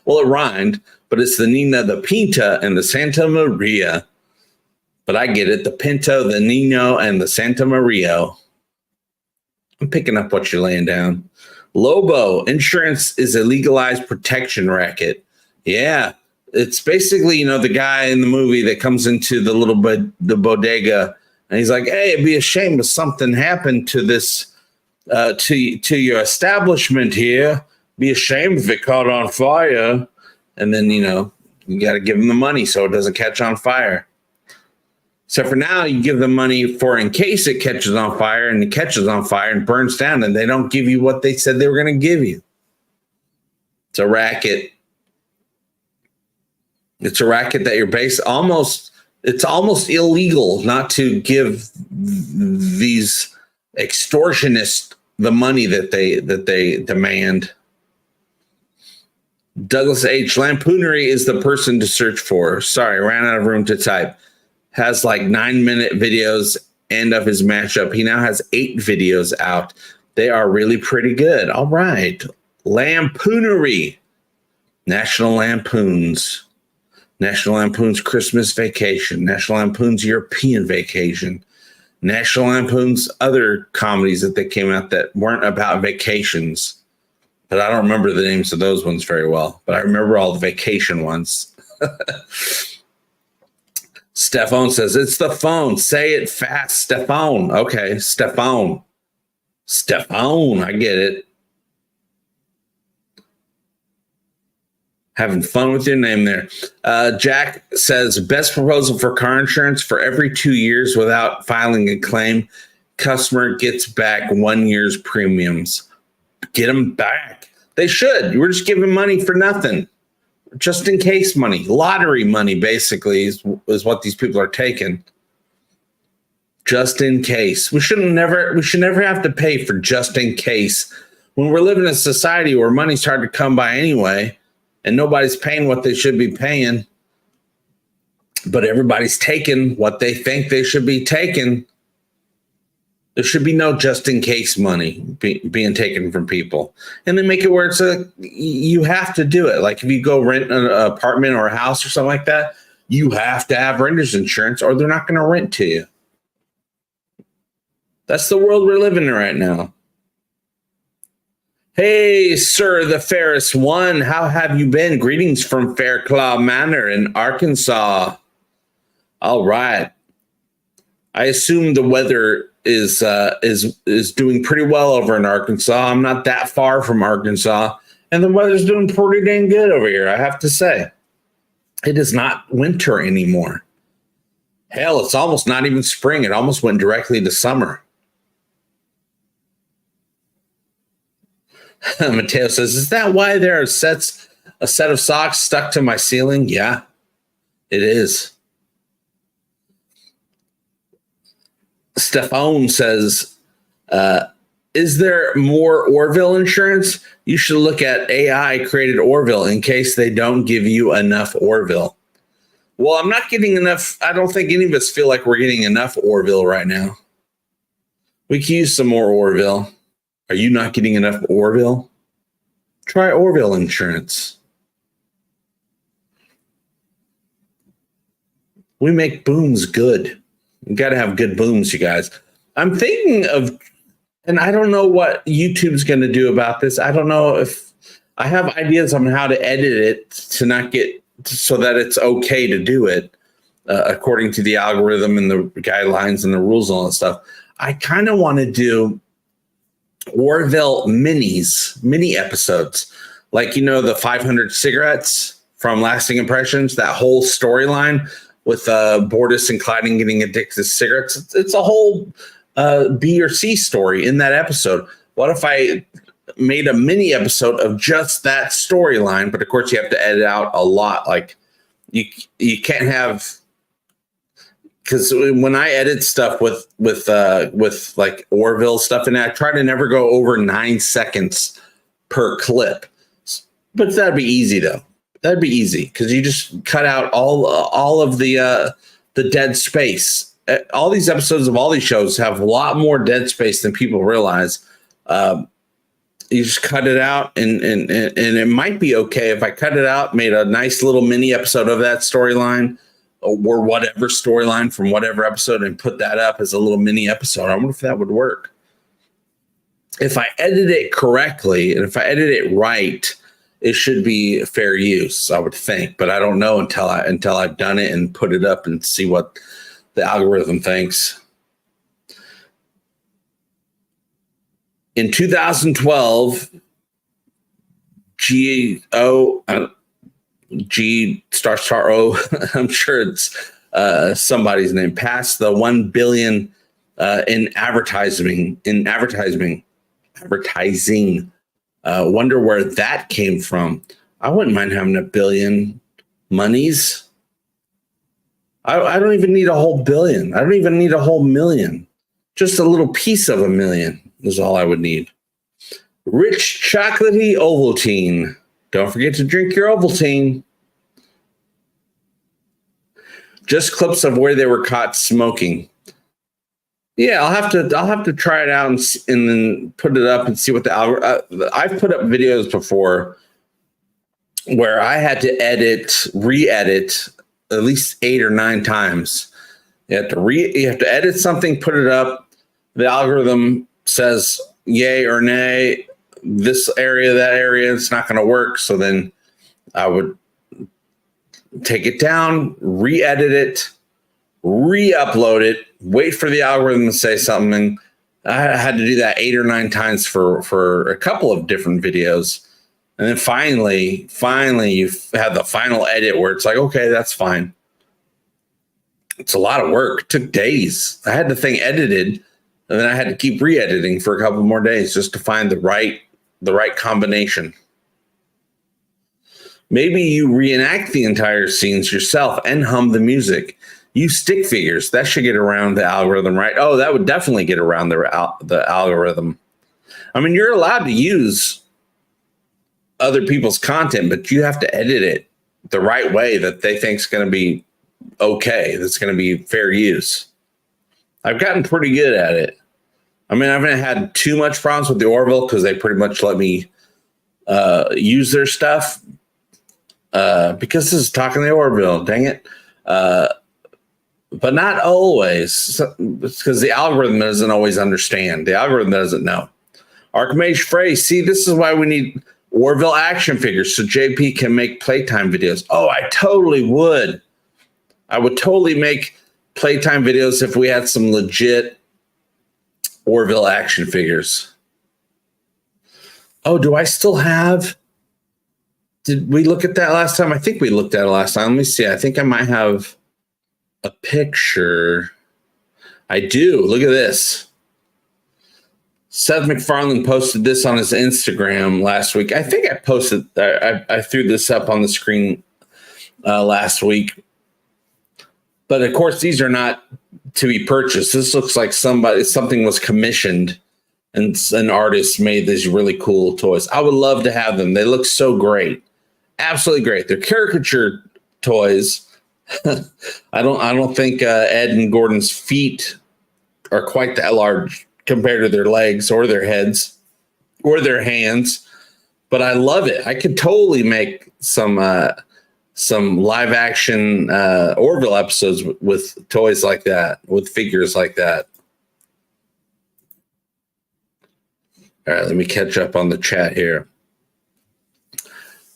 Well, it rhymed, but it's the Nina, the Pinta, and the Santa Maria. But I get it, the Pinto, the Nino, and the Santa Maria. I'm picking up what you're laying down. Lobo, insurance is a legalized protection racket. Yeah, it's basically, the guy in the movie that comes into the bodega, and he's like, hey, it'd be a shame if something happened to this, to your establishment here. Be a shame if it caught on fire. And then, you got to give them the money so it doesn't catch on fire. So for now, you give them money for in case it catches on fire, and it catches on fire and burns down, and they don't give you what they said they were going to give you. It's a racket. It's a racket that you're it's almost illegal not to give these extortionists the money that they demand. Douglas H. Lampoonery is the person to search for. Sorry, ran out of room to type. Has like 9-minute videos end of his mashup. He now has 8 videos out. They are really pretty good. All right. Lampoonery. National Lampoons. National Lampoon's Christmas Vacation. National Lampoon's European Vacation. National Lampoon's other comedies that they came out that weren't about vacations. But I don't remember the names of those ones very well. But I remember all the vacation ones. Stephone says, it's the phone. Say it fast, Stephone. Okay, Stephone. Stephone, I get it. Having fun with your name there. Jack says, best proposal for car insurance for every 2 years without filing a claim. Customer gets back 1 year's premiums. Get them back. They should. You were just giving money for nothing. Just in case money, lottery money, basically, is what these people are taking. Just in case. We should never have to pay for just in case. When we're living in a society where money's hard to come by anyway, and nobody's paying what they should be paying, but everybody's taking what they think they should be taking, there should be no just in case money being taken from people. And then make it where it's you have to do it. Like if you go rent an apartment or a house or something like that, you have to have renter's insurance or they're not going to rent to you. That's the world we're living in right now. Hey, Sir the Ferris One, how have you been? Greetings from Fairclaw Manor in Arkansas. All right. I assume the weather is doing pretty well over in Arkansas. I'm not that far from Arkansas, and the weather's doing pretty dang good over here, I have to say. It is not winter anymore. Hell, it's almost not even spring. It almost went directly to summer. Mateo says, is that why there are a set of socks stuck to my ceiling? Yeah, it is. Stephone says, is there more Orville insurance? You should look at AI created Orville in case they don't give you enough Orville. Well, I'm not getting enough. I don't think any of us feel like we're getting enough Orville right now. We can use some more Orville. Are you not getting enough Orville? Try Orville insurance. We make booms good. You got to have good booms, you guys. I'm thinking of, and I don't know what YouTube's going to do about this. I don't know if I have ideas on how to edit it to not get so that it's okay to do it according to the algorithm and the guidelines and the rules and all that stuff. I kind of want to do Orville mini episodes. Like, the 500 cigarettes from Lasting Impressions, that whole storyline with Bortus and Clyden getting addicted to cigarettes. It's a whole B or C story in that episode. What if I made a mini episode of just that storyline? But of course, you have to edit out a lot. Like you can't have, because when I edit stuff with like Orville stuff, and I try to never go over 9 seconds per clip. But that'd be easy though. That'd be easy because you just cut out all of the dead space. All these episodes of all these shows have a lot more dead space than people realize. You just cut it out, and it might be okay if I cut it out, made a nice little mini episode of that storyline or whatever storyline from whatever episode, and put that up as a little mini episode. I wonder if that would work. If I edit it correctly and if I edit it right, it should be fair use, I would think, but I don't know until I've done it and put it up and see what the algorithm thinks. In 2012, G O, I'm sure it's somebody's name, passed the 1 billion in advertising. Wonder where that came from. I wouldn't mind having 1 billion monies. I don't even need a whole billion. I don't even need a whole million. Just a little piece of 1 million is all I would need. Rich chocolatey Ovaltine. Don't forget to drink your Ovaltine. Just clips of where they were caught smoking. Yeah, I'll have to try it out and then put it up and see what the algorithm. I've put up videos before where I had to re-edit at least 8 or 9 times. You have to edit something, put it up. The algorithm says yay or nay. This area, that area, it's not going to work. So then I would take it down, re-edit it, re-upload it, wait for the algorithm to say something. And I had to do that 8 or 9 times for a couple of different videos. And then finally you have the final edit where it's like, okay, that's fine. It's a lot of work. It took days. I had the thing edited, and then I had to keep re-editing for a couple more days just to find the right combination. Maybe you reenact the entire scenes yourself and hum the music. Use stick figures. That should get around the algorithm, right? Oh, that would definitely get around the algorithm. I mean, you're allowed to use other people's content, but you have to edit it the right way that they think is going to be okay. That's going to be fair use. I've gotten pretty good at it. I mean, I haven't had too much problems with the Orville because they pretty much let me use their stuff because this is talking the Orville. Dang it. But not always, because the algorithm doesn't always understand. The algorithm doesn't know. Archmage Frey, see, this is why we need Orville action figures so JP can make playtime videos. Oh, I totally would. I would totally make playtime videos if we had some legit Orville action figures. Oh, do I still have? Did we look at that last time? I think we looked at it last time. Let me see. I think I might have a picture. I do. Look at this. Seth MacFarlane posted this on his Instagram last week. I think I posted, I threw this up on the screen last week. But of course, these are not to be purchased. This looks like something was commissioned and an artist made these really cool toys. I would love to have them. They look so great. Absolutely great. They're caricature toys. I don't think Ed and Gordon's feet are quite that large compared to their legs or their heads or their hands, but I love it. I could totally make some live action Orville episodes with toys like that, with figures like that. All right, let me catch up on the chat here.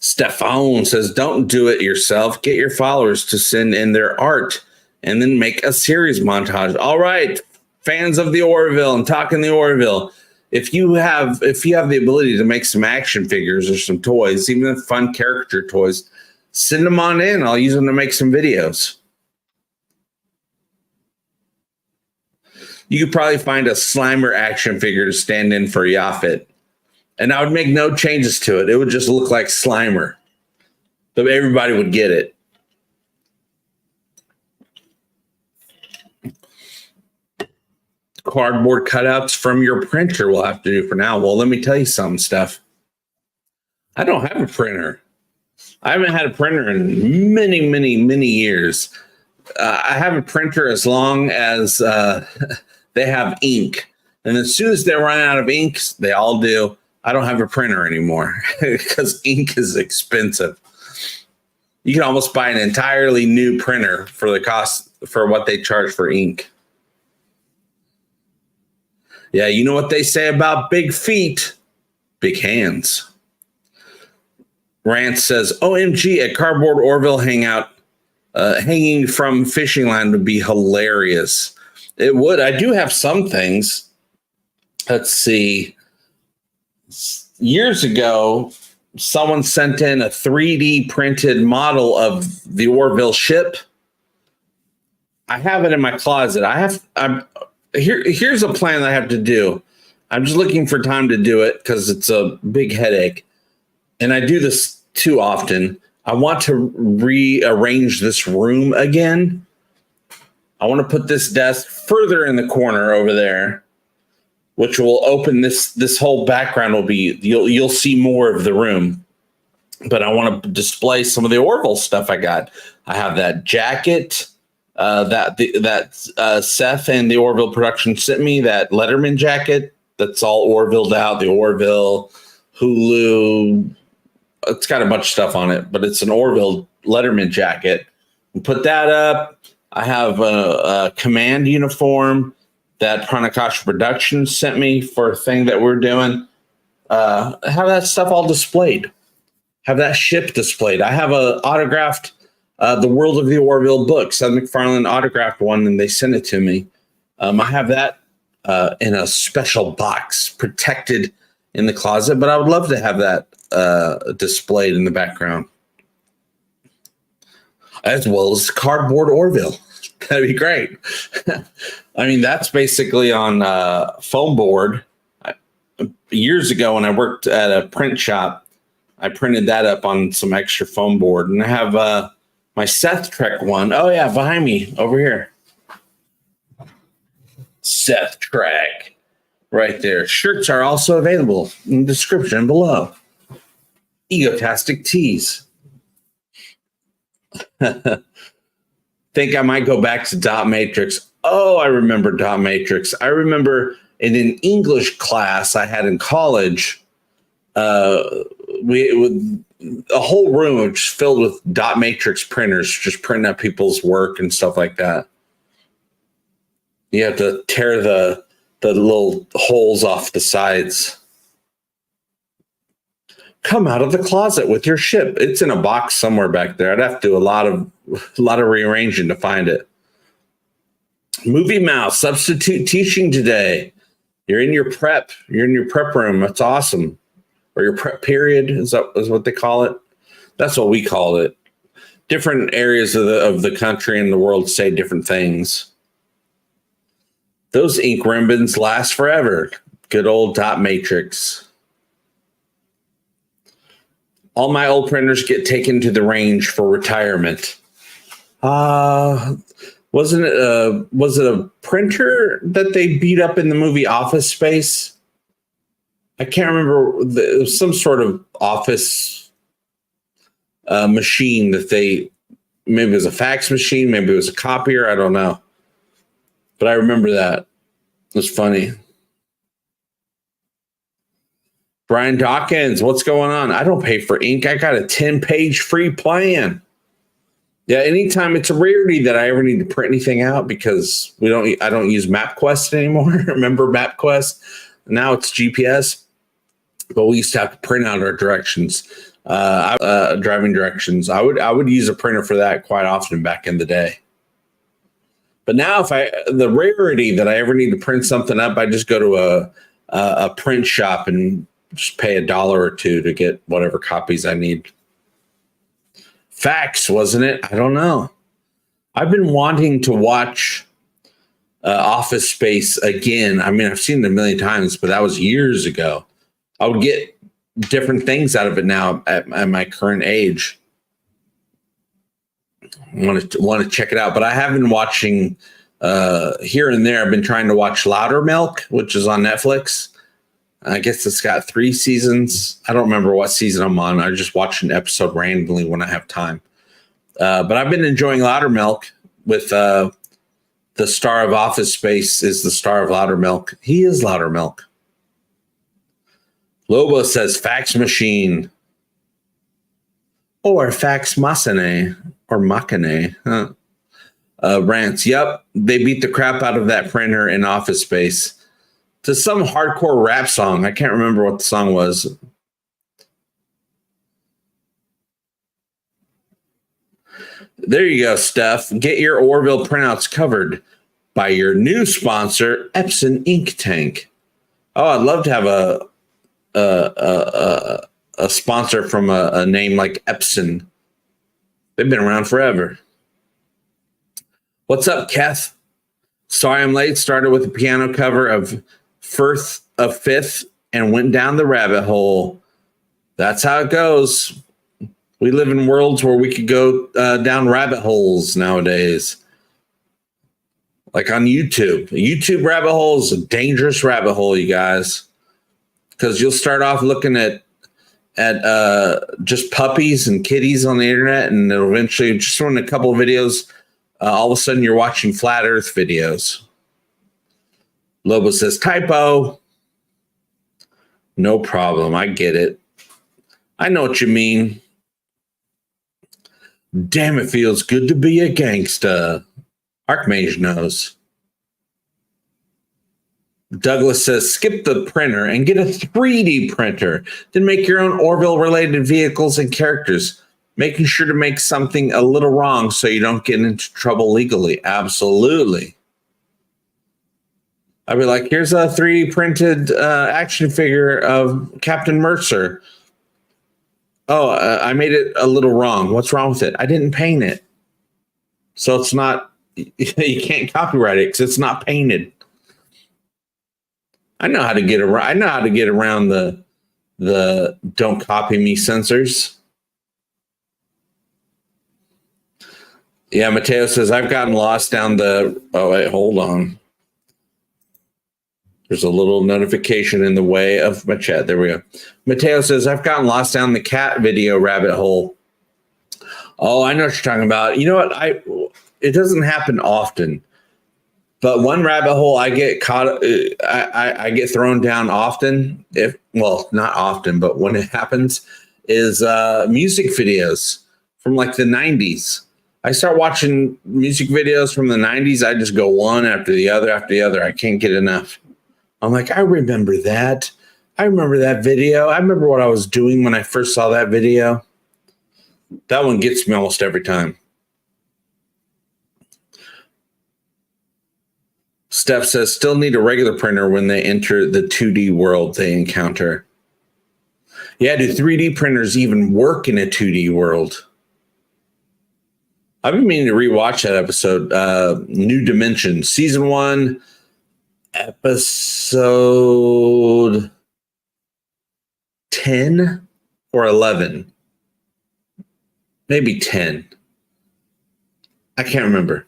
Stefan says, don't do it yourself. Get your followers to send in their art and then make a series montage. All right, fans of the Orville and talking the Orville, if you have the ability to make some action figures or some toys, even fun caricature toys, send them on in. I'll use them to make some videos. You could probably find a Slimer action figure to stand in for Yaphet, and I would make no changes to it. It would just look like Slimer, but everybody would get it. Cardboard cutouts from your printer we'll have to do for now. Well, let me tell you something, Steph. I don't have a printer. I haven't had a printer in many, many, many years. I have a printer as long as they have ink. And as soon as they run out of ink, they all do, I don't have a printer anymore because ink is expensive. You can almost buy an entirely new printer for the cost for what they charge for ink. Yeah, you know what they say about big feet? Big hands. Rance says, OMG, a cardboard Orville hangout hanging from fishing line would be hilarious. It would. I do have some things. Let's see. Years ago, someone sent in a 3D printed model of the Orville ship. I have it in my closet. Here's a plan I have to do. I'm just looking for time to do it because it's a big headache. And I do this too often. I want to rearrange this room again. I want to put this desk further in the corner over there, which will open this whole background will be, you'll see more of the room. But I want to display some of the Orville stuff I got. I have that jacket. That Seth and the Orville production sent me, that Letterman jacket that's all Orvilled out, the Orville Hulu. It's got a bunch of stuff on it, but it's an Orville Letterman jacket. And put that up. I have a command uniform that Pranakash Productions sent me for a thing that we're doing. Have that stuff all displayed. Have that ship displayed. I have a autographed The World of the Orville book. Seth MacFarlane autographed one, and they sent it to me. I have that in a special box, protected in the closet, but I would love to have that displayed in the background, as well as cardboard Orville. That'd be great. I mean, that's basically on foam board. Years ago, when I worked at a print shop, I printed that up on some extra foam board, and I have my Seth Trek one. Oh yeah, behind me over here. Seth Trek, right there. Shirts are also available in the description below. EGOTASTIC tees. Think I might go back to dot matrix. Oh, I remember dot matrix. I remember in an English class I had in college, with a whole room just filled with dot matrix printers, just printing up people's work and stuff like that. You have to tear the little holes off the sides. Come out of the closet with your ship. It's in a box somewhere back there. I'd have to do a lot of rearranging to find it. Movie Mouse, substitute teaching today. You're in your prep. You're in your prep room. That's awesome. Or your prep period is what they call it. That's what we call it. Different areas of the country and the world say different things. Those ink ribbons last forever. Good old dot matrix. All my old printers get taken to the range for retirement. Was it a printer that they beat up in the movie Office Space? I can't remember. It was some sort of office machine that maybe it was a fax machine, maybe it was a copier. I don't know. But I remember that. It was funny. Brian Dawkins, what's going on? I don't pay for ink. I got a 10-page free plan. Yeah, anytime, it's a rarity that I ever need to print anything out because I don't use MapQuest anymore. Remember MapQuest? Now it's GPS. But we used to have to print out our directions, driving directions. I would use a printer for that quite often back in the day. But now the rarity that I ever need to print something up, I just go to a print shop and just pay $1 or $2 to get whatever copies I need. Fax, wasn't it? I don't know. I've been wanting to watch Office Space again. I mean, I've seen it a million times, but that was years ago. I would get different things out of it now at my current age. I want to check it out, but I have been watching here and there. I've been trying to watch Louder Milk, which is on Netflix. I guess it's got 3 seasons. I don't remember what season I'm on. I just watch an episode randomly when I have time. But I've been enjoying Louder Milk with the star of Office Space is the star of Louder Milk. He is Louder Milk. Lobo says fax machine. Or fax machine. Or machine. Rants. Yep. They beat the crap out of that printer in Office Space. To some hardcore rap song. I can't remember what the song was. There you go, Steph. Get your Orville printouts covered by your new sponsor, Epson Ink Tank. Oh, I'd love to have a sponsor from a name like Epson. They've been around forever. What's up, Keth? Sorry I'm late. Started with a piano cover of Fifth and went down the rabbit hole. That's how it goes. We live in worlds where we could go down rabbit holes nowadays. Like on YouTube. A YouTube rabbit hole is a dangerous rabbit hole, you guys. Because you'll start off looking at just puppies and kitties on the internet, and it'll eventually, just run a couple of videos, all of a sudden you're watching flat earth videos. Lobo says, typo. No problem. I get it. I know what you mean. Damn, it feels good to be a gangsta. Archmage knows. Douglas says, skip the printer and get a 3D printer. Then make your own Orville-related vehicles and characters, making sure to make something a little wrong so you don't get into trouble legally. Absolutely. I'd be like, here's a 3D printed action figure of Captain Mercer. Oh, I made it a little wrong. What's wrong with it? I didn't paint it. So it's not, you can't copyright it because it's not painted. I know how to get around. I know how to get around the don't copy me censors. Yeah, Mateo says, I've gotten lost down the, oh wait, hold on. There's a little notification in the way of my chat. There we go. Mateo says, I've gotten lost down the cat video rabbit hole. Oh, I know what you're talking about. You know what? It doesn't happen often. But one rabbit hole I get caught, I get thrown down often. Well, not often, but when it happens, is music videos from like the 90s. I start watching music videos from the 90s. I just go one after the other after the other. I can't get enough. I'm like, I remember that. I remember that video. I remember what I was doing when I first saw that video. That one gets me almost every time. Steph says, still need a regular printer when they enter the 2D world they encounter. Yeah, do 3D printers even work in a 2D world? I've been meaning to rewatch that episode, New Dimension, Season 1, Episode 10 or 11. Maybe 10. I can't remember.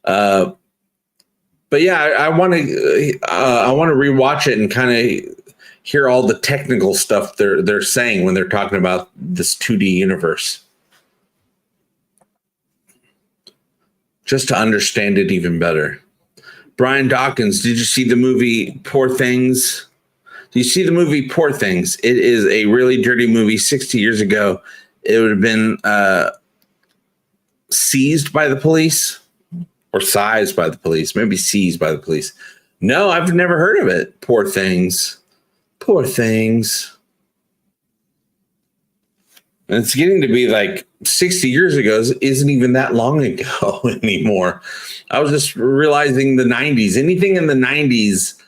But yeah, I want to rewatch it and kind of hear all the technical stuff they're saying when they're talking about this 2D universe, just to understand it even better. Brian Dawkins, did you see the movie Poor Things? Do you see the movie Poor Things? It is a really dirty movie. 60 years ago, it would have been seized by the police. Or sized by the police, maybe seized by the police. No, I've never heard of it. Poor Things. Poor Things. And it's getting to be like 60 years ago isn't even that long ago anymore. I was just realizing the 90s. Anything in the 90s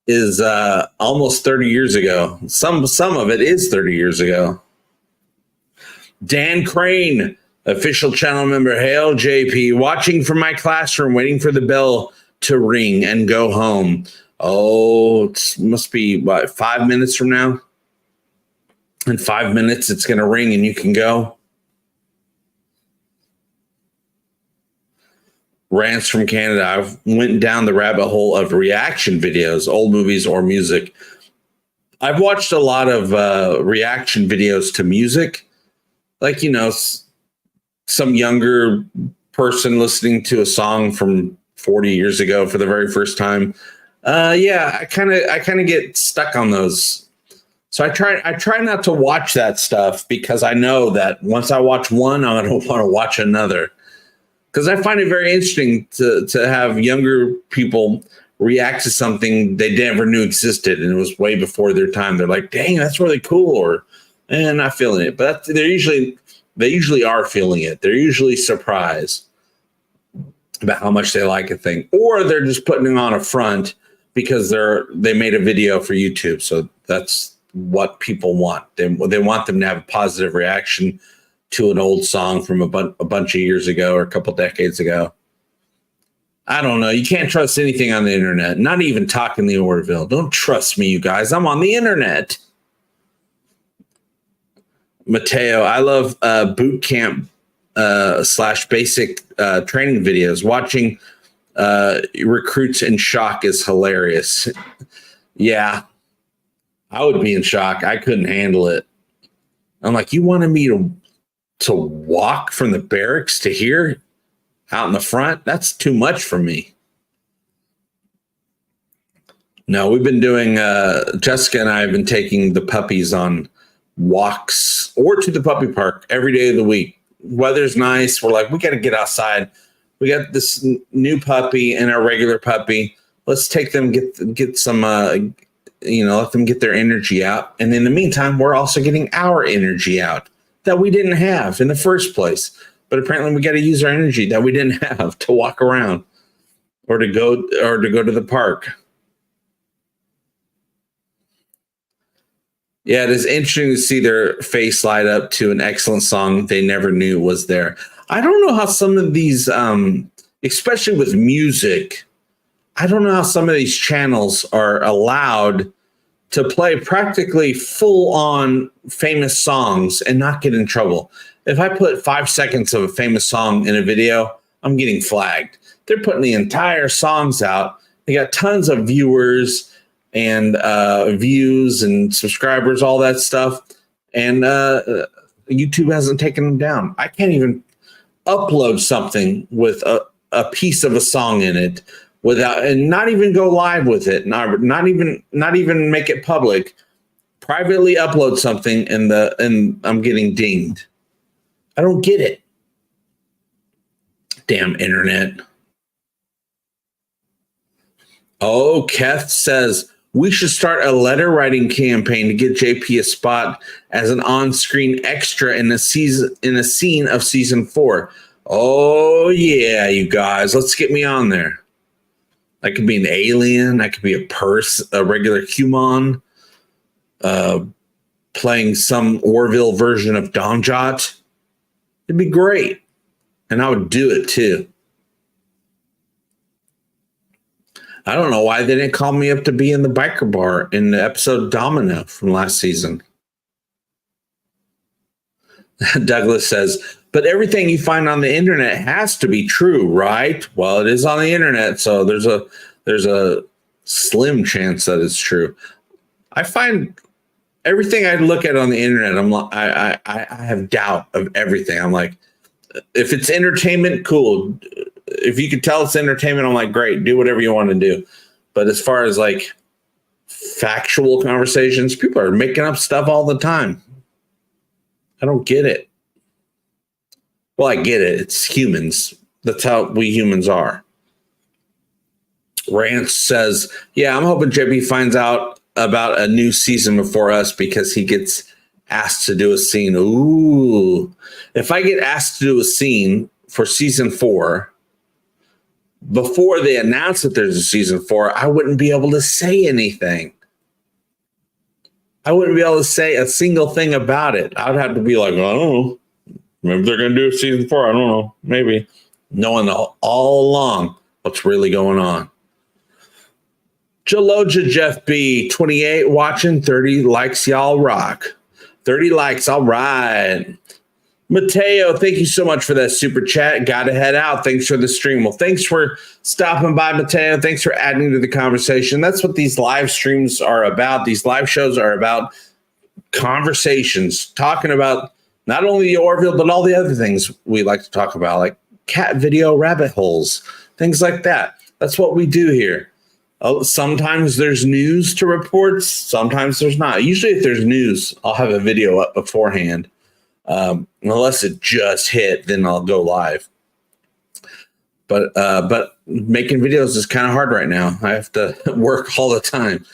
is almost 30 years ago. Some of it is 30 years ago. Dan Crane, official channel member. Hail JP, watching from my classroom, waiting for the bell to ring and go home. Oh, it must be what, 5 minutes from now? In 5 minutes, it's going to ring and you can go. Rants from Canada. I went down the rabbit hole of reaction videos, old movies or music. I've watched a lot of reaction videos to music. Like, you know, some younger person listening to a song from 40 years ago for the very first time. Yeah, I kind of get stuck on those. So I try not to watch that stuff because I know that once I watch one, I'm going to want to watch another. Because I find it very interesting to have younger people react to something they never knew existed, and it was way before their time. They're like, "Dang, that's really cool," or not feeling it. But they usually are feeling it. They're usually surprised about how much they like a thing, or they're just putting it on a front because they made a video for YouTube. So that's what people want. They want them to have a positive reaction to an old song from a bunch of years ago or a couple decades ago. I don't know. You can't trust anything on the internet. Not even Talking the Orville. Don't trust me, you guys. I'm on the internet. Mateo, I love boot camp / basic training videos. Watching recruits in shock is hilarious. Yeah, I would be in shock. I couldn't handle it. I'm like, you wanted me to walk from the barracks to here out in the front? That's too much for me. No, we've been doing, Jessica and I have been taking the puppies on walks or to the puppy park every day of the week. Weather's nice. We're like, we got to get outside. We got this new puppy and our regular puppy. Let's take them, get some, let them get their energy out. And in the meantime, we're also getting our energy out that we didn't have in the first place. But apparently we got to use our energy that we didn't have to walk around or to go to the park. Yeah, it is interesting to see their face light up to an excellent song they never knew was there. I don't know how some of these, especially with music, I don't know how some of these channels are allowed to play practically full-on famous songs and not get in trouble. If I put 5 seconds of a famous song in a video, I'm getting flagged. They're putting the entire songs out. They got tons of viewers and views and subscribers, all that stuff. And YouTube hasn't taken them down. I can't even upload something with a piece of a song in it without, and not even go live with it, not even make it public. Privately upload something and I'm getting dinged. I don't get it. Damn internet. Oh, Keth says we should start a letter writing campaign to get JP a spot as an on-screen extra in a scene of season 4. Oh yeah, you guys, let's get me on there. I could be an alien. I could be a regular human, playing some Orville version of Donjot. It'd be great. And I would do it too. I don't know why they didn't call me up to be in the biker bar in the episode Domino from last season. Douglas says, but everything you find on the internet has to be true, right? Well, it is on the internet, so there's a slim chance that it's true. I find everything I look at on the internet, I have doubt of everything. I'm like, if it's entertainment, cool. If you could tell it's entertainment, I'm like, great, do whatever you want to do. But as far as like factual conversations, people are making up stuff all the time. I don't get it. Well, I get it. It's humans. That's how we humans are. Rance says, yeah, I'm hoping JP finds out about a new season before us because he gets asked to do a scene. Ooh. If I get asked to do a scene for season 4, before they announce that there's a season 4, I wouldn't be able to say anything. I wouldn't be able to say a single thing about it. I'd have to be like, I don't know. Maybe they're going to do a season 4. I don't know. Maybe. Knowing all along what's really going on. Jaloja Jeff B, 28 watching, 30 likes, y'all rock. 30 likes, all right. Mateo, thank you so much for that super chat. Got to head out. Thanks for the stream. Well, thanks for stopping by, Mateo. Thanks for adding to the conversation. That's what these live streams are about. These live shows are about conversations, talking about not only the Orville, but all the other things we like to talk about, like cat video rabbit holes, things like that. That's what we do here. Sometimes there's news to report. Sometimes there's not. Usually if there's news, I'll have a video up beforehand. Unless it just hit, then I'll go live. But making videos is kind of hard right now. I have to work all the time.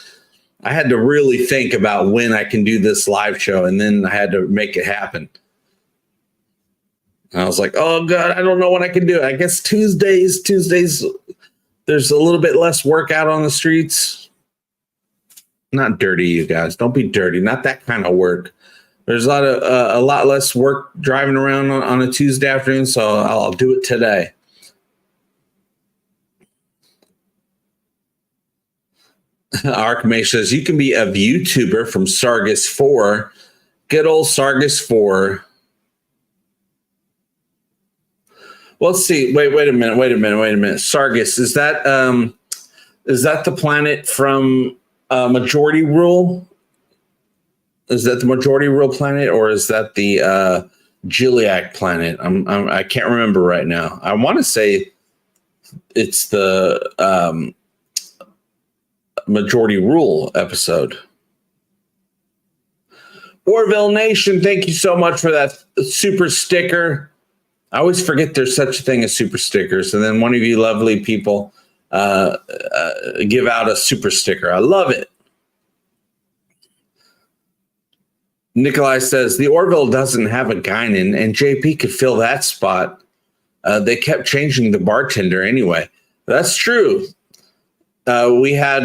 I had to really think about when I can do this live show, and then I had to make it happen. And I was like, oh God, I don't know when I can do it. I guess Tuesdays, there's a little bit less work out on the streets. Not dirty, you guys. Don't be dirty. Not that kind of work. There's a lot less work driving around on a Tuesday afternoon, so I'll do it today. Arkmay says, you can be a YouTuber from Sargus 4. Good old Sargus 4. Well, let's see. Wait a minute. Sargus, is that the planet from Majority Rule? Is that the Majority Rule planet, or is that the Gilliac planet? I can't remember right now. I want to say it's the Majority Rule episode. Orville Nation, thank you so much for that super sticker. I always forget there's such a thing as super stickers, and then one of you lovely people give out a super sticker. I love it. Nikolai says, the Orville doesn't have a Guinan, and JP could fill that spot. They kept changing the bartender anyway. That's true. We had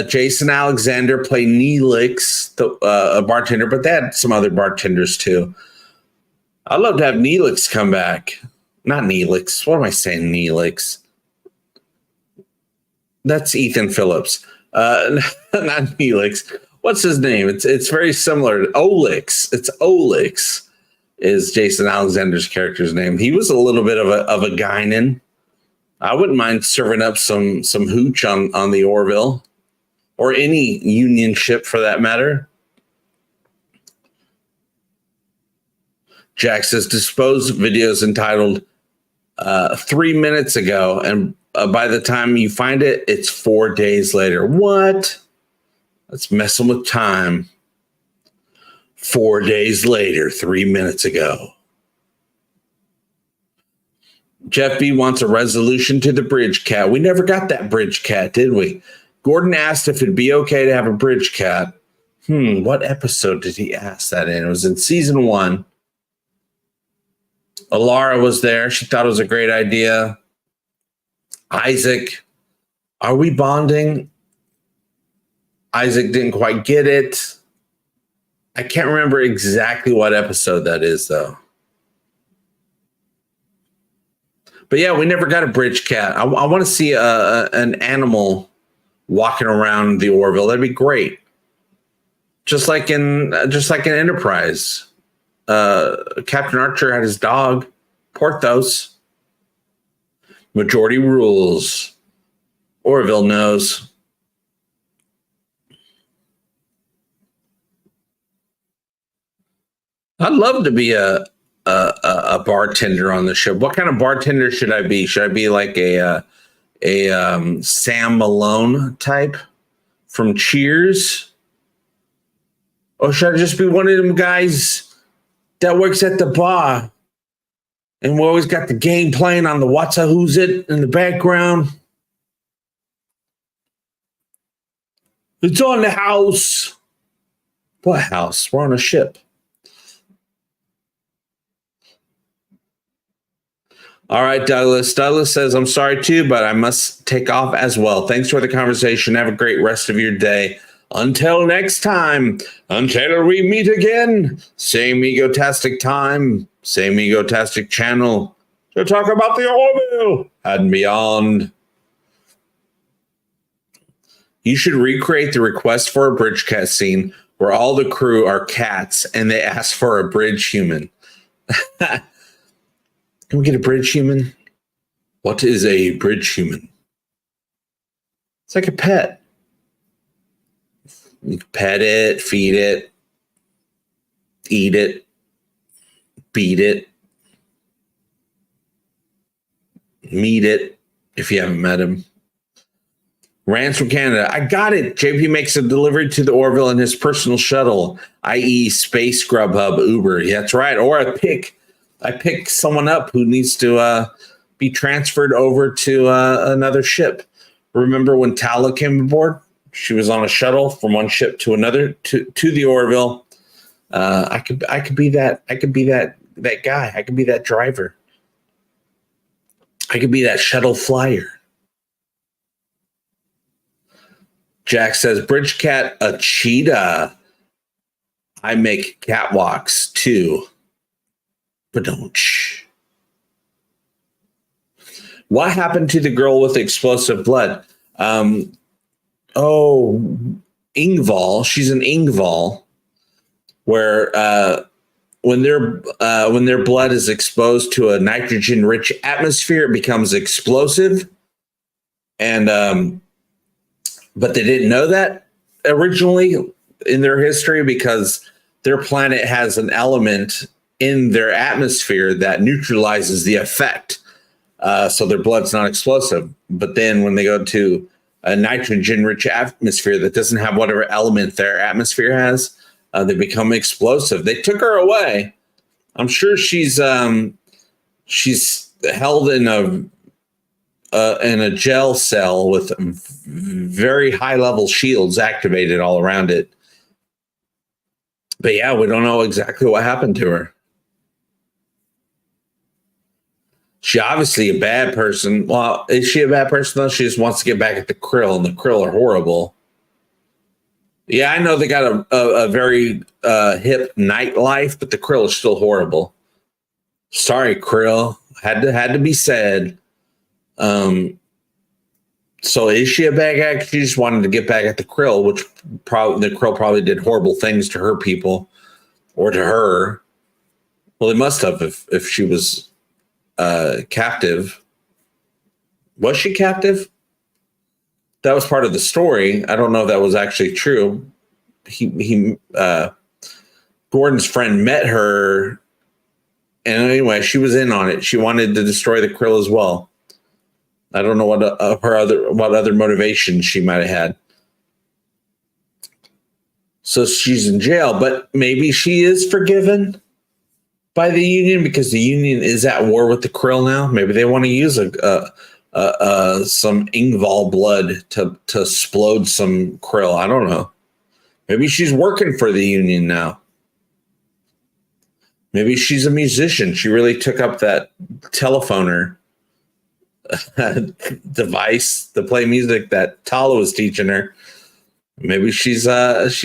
Jason Alexander play Neelix, a bartender, but they had some other bartenders too. I'd love to have Neelix come back. Not Neelix. What am I saying? Neelix. That's Ethan Phillips. Not Neelix. What's his name? It's very similar. Olix. It's Olix is Jason Alexander's character's name. He was a little bit of a Guinan. I wouldn't mind serving up some hooch on the Orville, or any Union ship for that matter. Jack says, dispose videos entitled 3 minutes ago, and by the time you find it, it's 4 days later. What? That's messing with time. 4 days later, 3 minutes ago. Jeff B wants a resolution to the bridge cat. We never got that bridge cat, did we? Gordon asked if it'd be okay to have a bridge cat. What episode did he ask that in? It was in season 1. Alara was there. She thought it was a great idea. Isaac, are we bonding? Isaac didn't quite get it. I can't remember exactly what episode that is, though. But yeah, we never got a bridge cat. I want to see an animal walking around the Orville. That'd be great. Just like in Enterprise. Captain Archer had his dog, Porthos. Majority rules. Orville knows. I'd love to be a bartender on the ship. What kind of bartender should I be? Should I be like a Sam Malone type from Cheers? Or should I just be one of them guys that works at the bar and we always got the game playing on the What's a Who's It in the background? It's on the house. What house? We're on a ship. All right, Douglas. Douglas says, I'm sorry too, but I must take off as well. Thanks for the conversation. Have a great rest of your day. Until next time, until we meet again, same egotastic time, same egotastic channel to talk about the Orville and beyond. You should recreate the request for a bridge cat scene where all the crew are cats and they ask for a bridge human. Can we get a bridge human? What is a bridge human? It's like a pet. You can pet it, feed it, eat it, beat it, meet it if you haven't met him. Rants from Canada. I got it. JP makes a delivery to the Orville in his personal shuttle, i.e. Space Grubhub Uber. Yeah, that's right. Or I pick someone up who needs to be transferred over to another ship. Remember when Tala came aboard? She was on a shuttle from one ship to another to the Orville. I could be that. I could be that guy. I could be that driver. I could be that shuttle flyer. Jack says, Bridge Cat a cheetah. I make catwalks too. But don't. What happened to the girl with explosive blood? Ingval. She's an Ingval, where when their blood is exposed to a nitrogen-rich atmosphere, it becomes explosive. And but they didn't know that originally in their history because their planet has an element in their atmosphere that neutralizes the effect. So their blood's not explosive. But then when they go to a nitrogen-rich atmosphere that doesn't have whatever element their atmosphere has, they become explosive. They took her away. I'm sure she's held in a jail cell with very high-level shields activated all around it. But yeah, we don't know exactly what happened to her. She obviously a bad person. Well, is she a bad person though? She just wants to get back at the Krill, and the Krill are horrible. Yeah, I know they got a very hip nightlife, but the Krill is still horrible. Sorry, Krill. Had to be said. So is she a bad guy? She just wanted to get back at the Krill, which the Krill probably did horrible things to her people or to her. Well, they must have if she was captive. Was she captive? That was part of the story. I don't know if that was actually true. Gordon's friend met her, and anyway, she was in on it. She wanted to destroy the Krill as well. I don't know what other motivation she might have had. So she's in jail, but maybe she is forgiven by the Union because the Union is at war with the Krill now. Maybe they want to use some Ingval blood to explode some Krill. I don't know. Maybe she's working for the Union now. Maybe she's a musician. She really took up that telephoner device to play music that Tala was teaching her. Maybe she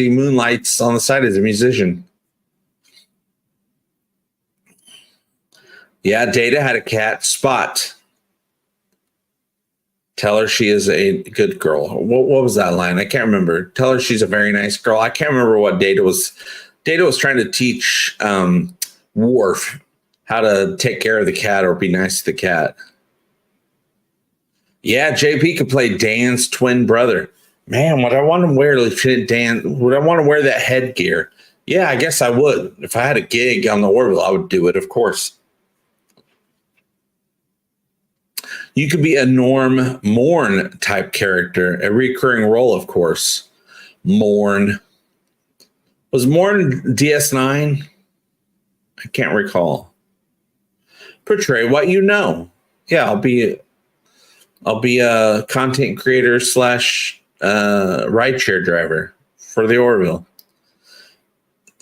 moonlights on the side as a musician. Yeah, Data had a cat. Spot. Tell her she is a good girl. What was that line? I can't remember. Tell her she's a very nice girl. I can't remember what Data was. Data was trying to teach Worf how to take care of the cat or be nice to the cat. Yeah, JP could play Dan's twin brother. Man, would I want to wear Lieutenant Dan? Would I want to wear that headgear? Yeah, I guess I would. If I had a gig on the Orville, I would do it, of course. You could be a Norm Morn type character, a recurring role, of course. Morn. Was Morn DS9? I can't recall. Portray what you know. Yeah, I'll be a content creator / rideshare driver for the Orville.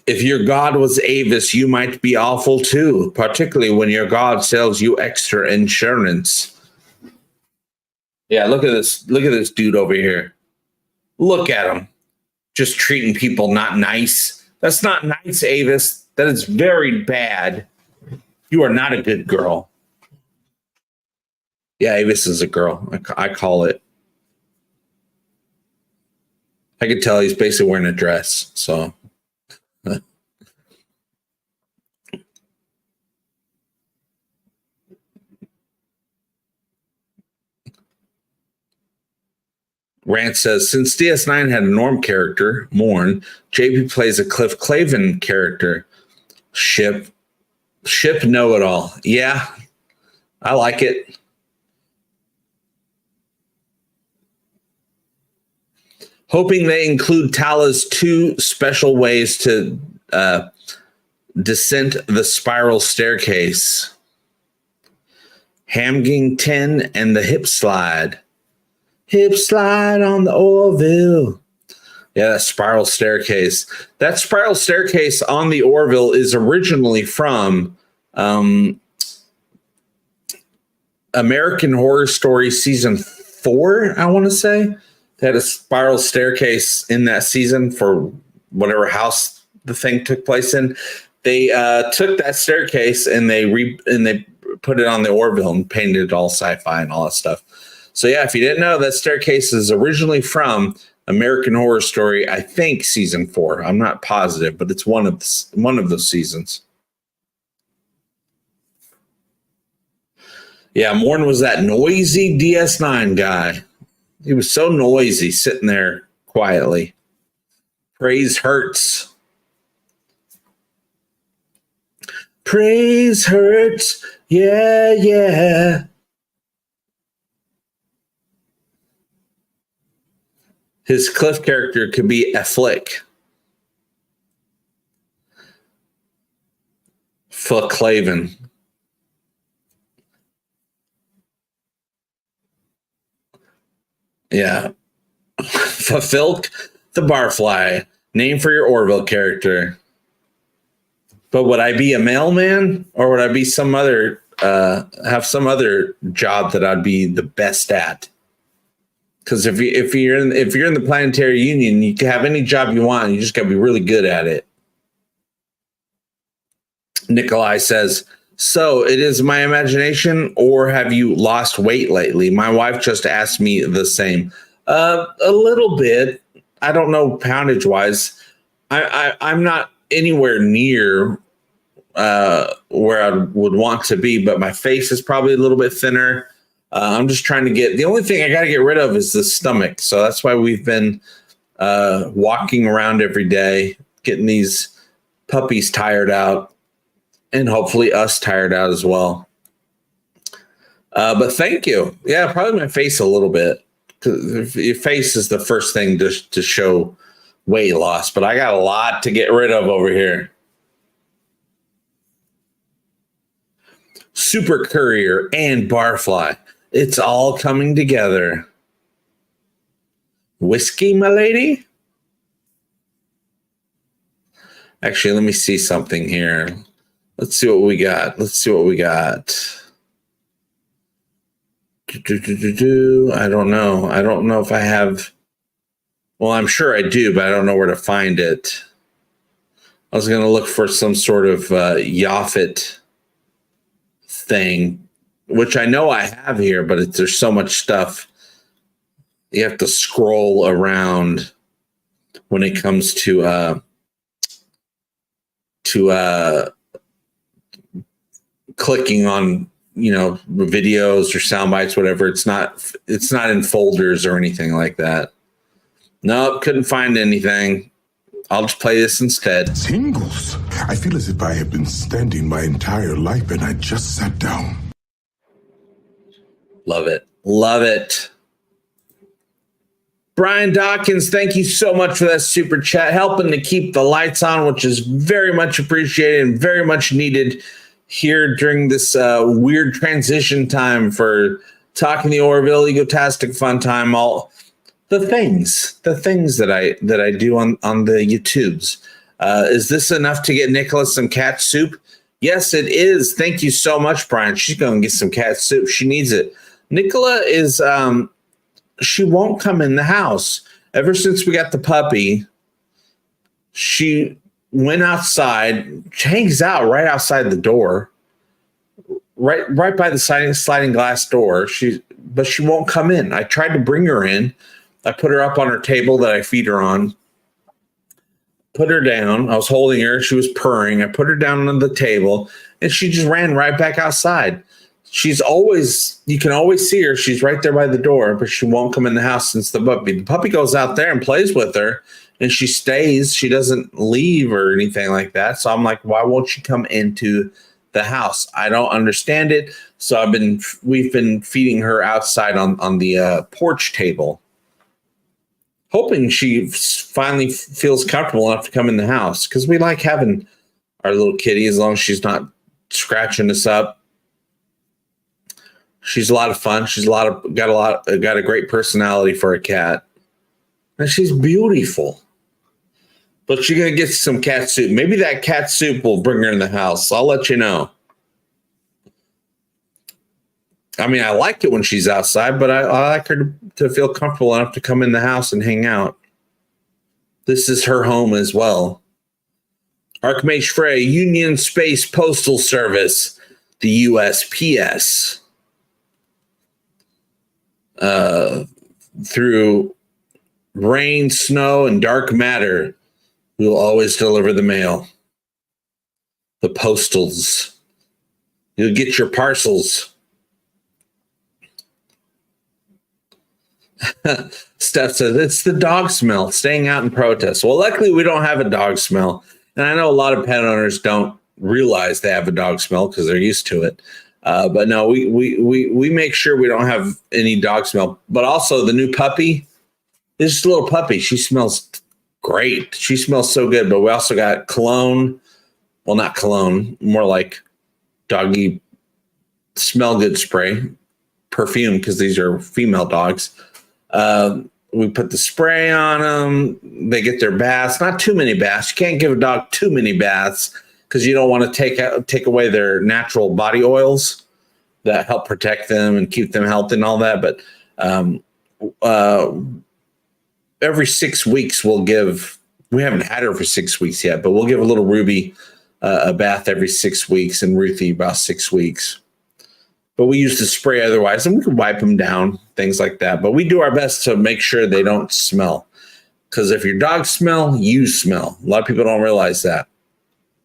If your god was Avis, you might be awful too, particularly when your god sells you extra insurance. Yeah, look at this. Look at this dude over here. Look at him. Just treating people not nice. That's not nice, Avis. That is very bad. You are not a good girl. Yeah, Avis is a girl. I call it. I could tell he's basically wearing a dress, so. Rant says, since DS9 had a Norm character, Morn, JP plays a Cliff Clavin character. Ship know-it-all. Yeah, I like it. Hoping they include Tala's 2 special ways to descent the spiral staircase. Hamging 10 and the hip slide. Hip slide on the Orville. Yeah, that spiral staircase. That spiral staircase on the Orville is originally from American Horror Story season 4, I want to say. They had a spiral staircase in that season for whatever house the thing took place in. They took that staircase and they put it on the Orville and painted it all sci-fi and all that stuff. So yeah, if you didn't know, that staircase is originally from American Horror Story, I think season 4. I'm not positive, but it's one of those seasons. Yeah, Morn was that noisy DS9 guy. He was so noisy sitting there quietly. Praise hurts. Praise hurts. Yeah, yeah. His Cliff character could be a flick. For Clavin. Yeah. Fulfilk the Barfly. Name for your Orville character. But would I be a mailman, or would I be some other have some other job that I'd be the best at? Because if you're in the Planetary Union, you can have any job you want. You just got to be really good at it. Nikolai says, so it is my imagination, or have you lost weight lately? My wife just asked me the same. A little bit. I don't know poundage wise. I'm not anywhere near where I would want to be, but my face is probably a little bit thinner. I'm just trying to the only thing I got to get rid of is the stomach. So that's why we've been walking around every day, getting these puppies tired out, and hopefully us tired out as well. But thank you. Yeah, probably my face a little bit, because your face is the first thing to show weight loss. But I got a lot to get rid of over here. Super Courier and Barfly. It's all coming together. Whiskey, my lady? Actually, let me see something here. Let's see what we got. I don't know. I don't know if I have. Well, I'm sure I do, but I don't know where to find it. I was going to look for some sort of Yaphet thing, which I know I have here, but there's so much stuff. You have to scroll around when it comes to clicking on, videos or sound bites, whatever. It's not in folders or anything like that. Nope, couldn't find anything. I'll just play this instead. Tingles. I feel as if I have been standing my entire life and I just sat down. Love it. Love it. Brian Dawkins, thank you so much for that super chat, helping to keep the lights on, which is very much appreciated and very much needed here during this weird transition time for Talking the Orville, EGOTASTIC Fun Time, all the things that I do on the YouTubes. Is this enough to get Nicola some cat soup? Yes, it is. Thank you so much, Brian. She's going to get some cat soup. She needs it. Nicola is, she won't come in the house. Ever since we got the puppy, she went outside, hangs out right outside the door, right by the sliding glass door. But she won't come in. I tried to bring her in. I put her up on her table that I feed her on. Put her down. I was holding her. She was purring. I put her down on the table, and she just ran right back outside. You can always see her. She's right there by the door, but she won't come in the house since the puppy. The puppy goes out there and plays with her, and she stays. She doesn't leave or anything like that. So I'm like, why won't she come into the house? I don't understand it. So we've been feeding her outside on the porch table, hoping she finally feels comfortable enough to come in the house, because we like having our little kitty as long as she's not scratching us up. She's a lot of fun. She's got a great personality for a cat, and she's beautiful. But she's gonna get some cat soup. Maybe that cat soup will bring her in the house. I'll let you know. I mean, I like it when she's outside, but I like her to feel comfortable enough to come in the house and hang out. This is her home as well. Archmage Frey, Union Space Postal Service, the USPS. Through rain, snow, and dark matter, we will always deliver the mail. The postals. You'll get your parcels. Steph says, it's the dog smell, staying out in protest. Well, luckily we don't have a dog smell. And I know a lot of pet owners don't realize they have a dog smell because they're used to it. But no, we make sure we don't have any dog smell. But also the new puppy, this little puppy, she smells great. She smells so good. But we also got cologne. Well, not cologne, more like doggy smell good spray, perfume, because these are female dogs. We put the spray on them. They get their baths. Not too many baths. You can't give a dog too many baths because you don't want to take away their natural body oils that help protect them and keep them healthy and all that. But every 6 weeks we haven't had her for 6 weeks yet, but we'll give a little Ruby a bath every 6 weeks and Ruthie about 6 weeks. But we use the spray otherwise, and we can wipe them down, things like that. But we do our best to make sure they don't smell. Because if your dogs smell, you smell. A lot of people don't realize that.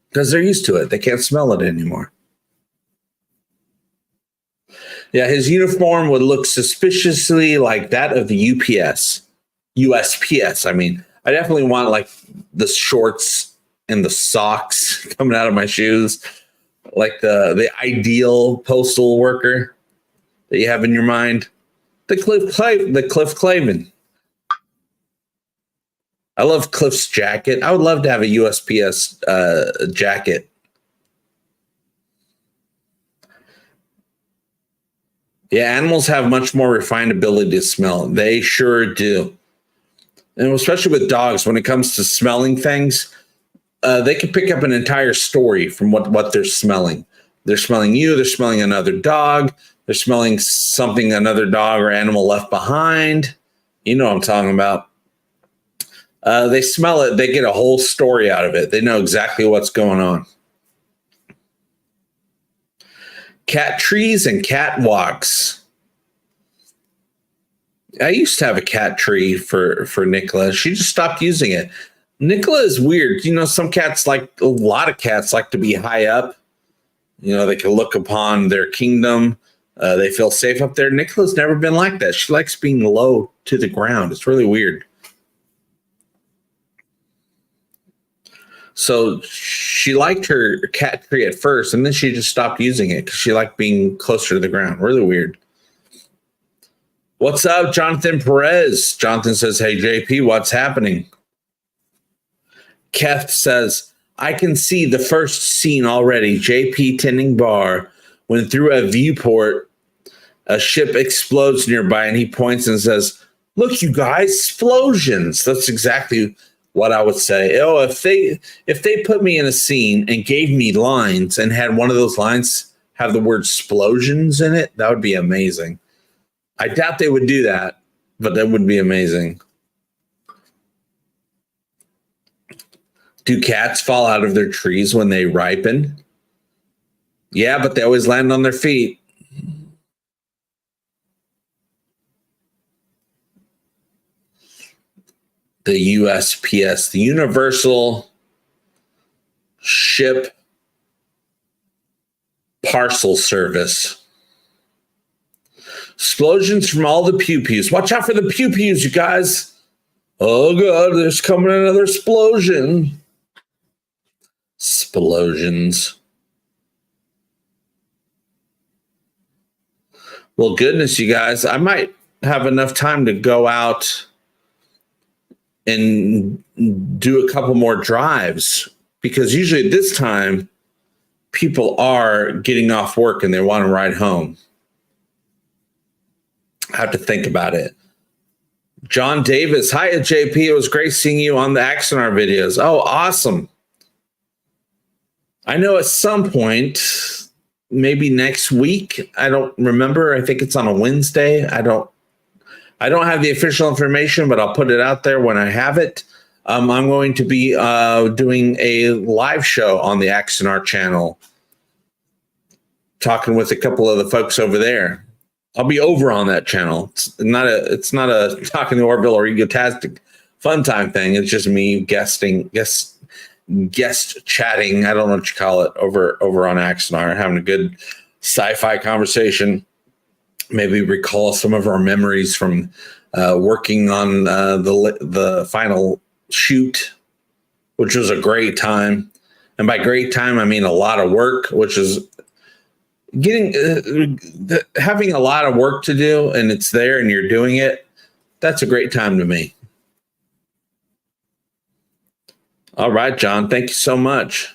Because they're used to it. They can't smell it anymore. Yeah, his uniform would look suspiciously like that of the USPS. I mean, I definitely want like the shorts and the socks coming out of my shoes. Like the ideal postal worker that you have in your mind, the Cliff Clavin. I love Cliff's jacket. I would love to have a USPS jacket. Yeah, animals have much more refined ability to smell. They sure do. And especially with dogs, when it comes to smelling things, they can pick up an entire story from what they're smelling. They're smelling you. They're smelling another dog. They're smelling something another dog or animal left behind. You know what I'm talking about. They smell it. They get a whole story out of it. They know exactly what's going on. Cat trees and cat walks. I used to have a cat tree for Nicola. She just stopped using it. Nicola is weird. You know, some cats a lot of cats like to be high up. You know, they can look upon their kingdom. They feel safe up there. Nicola's never been like that. She likes being low to the ground. It's really weird. So she liked her cat tree at first, and then she just stopped using it because she liked being closer to the ground. Really weird. What's up, Jonathan Perez? Jonathan says, hey, JP, what's happening? Keth says, I can see the first scene already. JP tending bar when through a viewport, a ship explodes nearby, and he points and says, look, you guys, explosions. That's exactly what I would say. Oh, if they put me in a scene and gave me lines and had one of those lines have the word explosions in it, that would be amazing. I doubt they would do that, but that would be amazing. Do cats fall out of their trees when they ripen? Yeah, but they always land on their feet. The USPS, the Universal Ship Parcel Service. Explosions from all the pew-pews. Watch out for the pew-pews, you guys. Oh, God, there's coming another explosion. Explosions. Well, goodness, you guys, I might have enough time to go out and do a couple more drives, because usually at this time, people are getting off work and they want to ride home. I have to think about it. John Davis. Hi, JP. It was great seeing you on the Axonar videos. Oh, awesome. I know at some point, maybe next week. I don't remember. I think it's on a Wednesday. I don't have the official information, but I'll put it out there when I have it. I'm going to be doing a live show on the Axonar channel, talking with a couple of the folks over there. I'll be over on that channel. It's not a Talking to Orville or Egotastic Fun Time thing. It's just me guest chatting. I don't know what you call it over on Axonar, having a good sci-fi conversation. Maybe recall some of our memories from working on the final shoot, which was a great time. And by great time, I mean a lot of work, which is having a lot of work to do, and it's there and you're doing it. That's a great time to me. All right, John, thank you so much.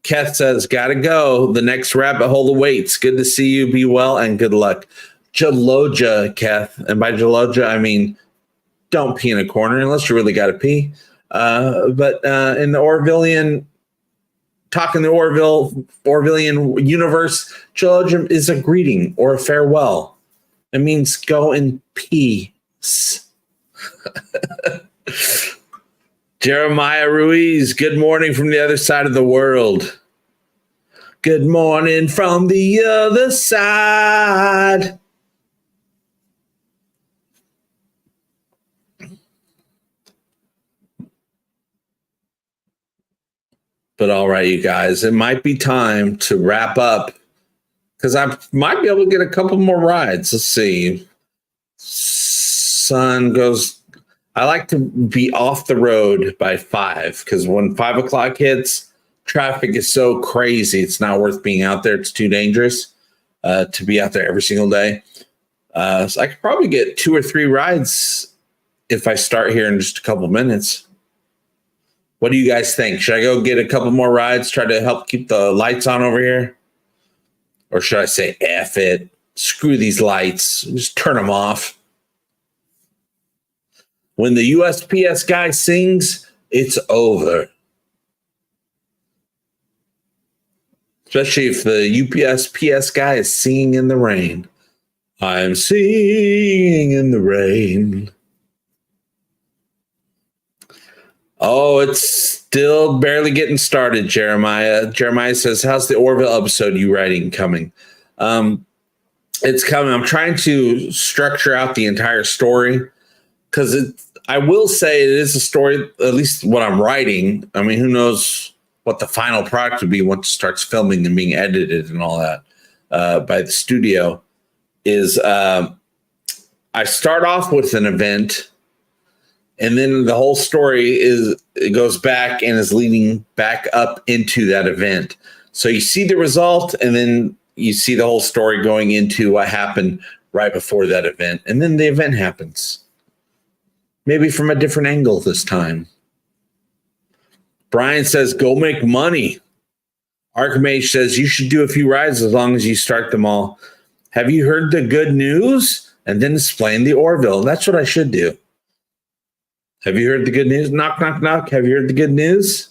Keth says, gotta go. The next rabbit hole awaits. Good to see you. Be well and good luck. Jaloja, Keth. And by Jaloja, I mean, don't pee in a corner unless you really got to pee. But in the Orvillian, Talking the Orvillian universe, Jaloja is a greeting or a farewell. It means go in peace. Jeremiah Ruiz, good morning from the other side of the world. Good morning from the other side. But all right, you guys, it might be time to wrap up, because I might be able to get a couple more rides. Let's see. Sun goes... I like to be off the road by 5, because when 5 o'clock hits, traffic is so crazy. It's not worth being out there. It's too dangerous to be out there every single day. So I could probably get 2 or 3 rides if I start here in just a couple minutes. What do you guys think? Should I go get a couple more rides, try to help keep the lights on over here? Or should I say, F it, screw these lights, just turn them off? When the USPS guy sings, it's over. Especially if the USPS guy is singing in the rain. I'm singing in the rain. Oh, it's still barely getting started, Jeremiah. Jeremiah says, how's the Orville episode you writing coming? It's coming. I'm trying to structure out the entire story, because I will say it is a story, at least what I'm writing. I mean, who knows what the final product would be once it starts filming and being edited and all that by the studio. Is I start off with an event, and then the whole story it goes back and is leading back up into that event. So you see the result, and then you see the whole story going into what happened right before that event. And then the event happens. Maybe from a different angle this time. Brian says, go make money. Archmage says, you should do a few rides as long as you start them all. Have you heard the good news? And then explain the Orville. That's what I should do. Have you heard the good news? Knock, knock, knock. Have you heard the good news?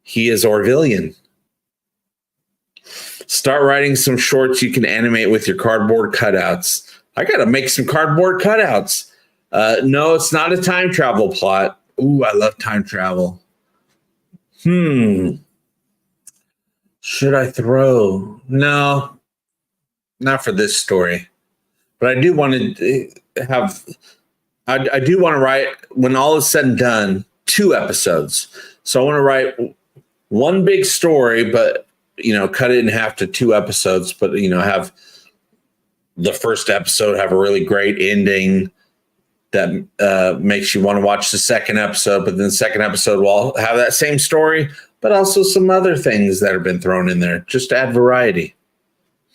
He is Orvillian. Start writing some shorts you can animate with your cardboard cutouts. I got to make some cardboard cutouts. No, it's not a time travel plot. Ooh, I love time travel. Should I throw? No, not for this story. But I do want to have, I do want to write, when all is said and done, 2 episodes. So I want to write one big story, but, cut it in half to 2 episodes, but, have the first episode have a really great ending that makes you want to watch the second episode, but then the second episode will have that same story, but also some other things that have been thrown in there, just to add variety.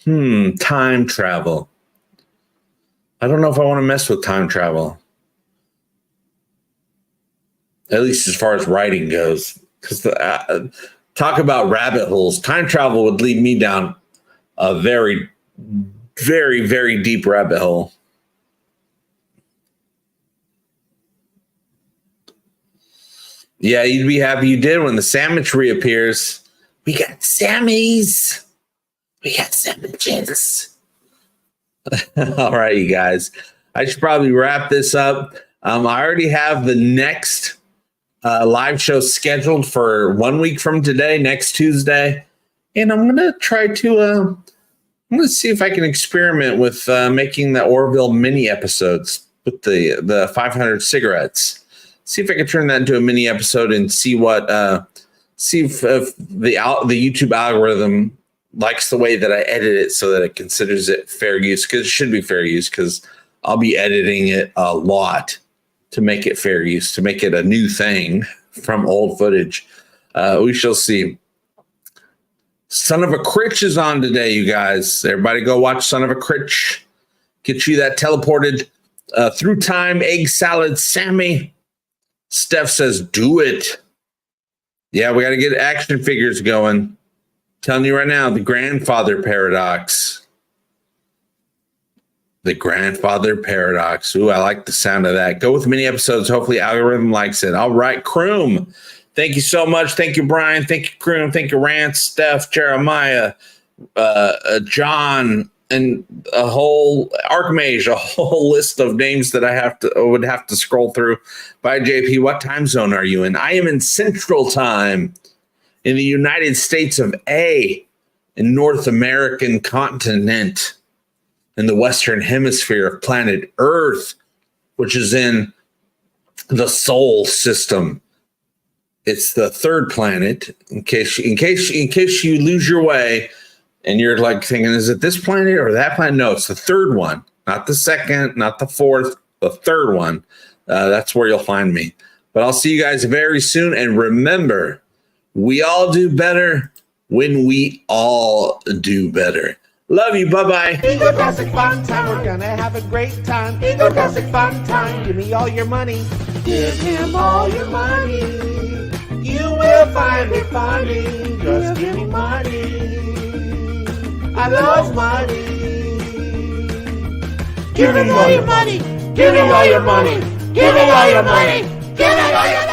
Time travel. I don't know if I want to mess with time travel. At least as far as writing goes. Because talk about rabbit holes. Time travel would lead me down a very, very, very deep rabbit hole. Yeah, you'd be happy you did when the sandwich reappears. We got Sammys. We got sandwiches. All right, you guys. I should probably wrap this up. I already have the next live show scheduled for 1 week from today, next Tuesday. And I'm going to try to, I'm going to see if I can experiment with making the Orville mini episodes with the 500 cigarettes. See if I can turn that into a mini episode and see what, see if the YouTube algorithm likes the way that I edit it so that it considers it fair use, because it should be fair use, because I'll be editing it a lot to make it fair use, to make it a new thing from old footage. We shall see. Son of a Critch is on today, you guys. Everybody go watch Son of a Critch. Get you that teleported through time egg salad Sammy. Steph says, do it. Yeah, we got to get action figures going. Telling you right now, the grandfather paradox. The grandfather paradox. Ooh, I like the sound of that. Go with mini episodes. Hopefully, algorithm likes it. All right, Kroom. Thank you so much. Thank you, Brian. Thank you, Kroom. Thank you, Rance, Steph, Jeremiah, John, and a whole Archmage, a whole list of names that I would have to scroll through. Bye, JP. What time zone are you in? I am in Central Time in the United States of A, in North American continent, in the Western Hemisphere of planet Earth, which is in the Sol system. It's the third planet. In case you lose your way and you're like thinking, is it this planet or that planet? No, it's the third one, not the second, not the fourth, the third one. That's where you'll find me. But I'll see you guys very soon. And remember, we all do better when we all do better. Love you. Bye-bye. EGOTASTIC fun time. We're gonna have a great time. EGOTASTIC fun time. Give me all your money. Give him all your money. You will find it funny. Just give me money. I love money. Give me all your money. Give me all your money. Give me all your money. Give me all your money.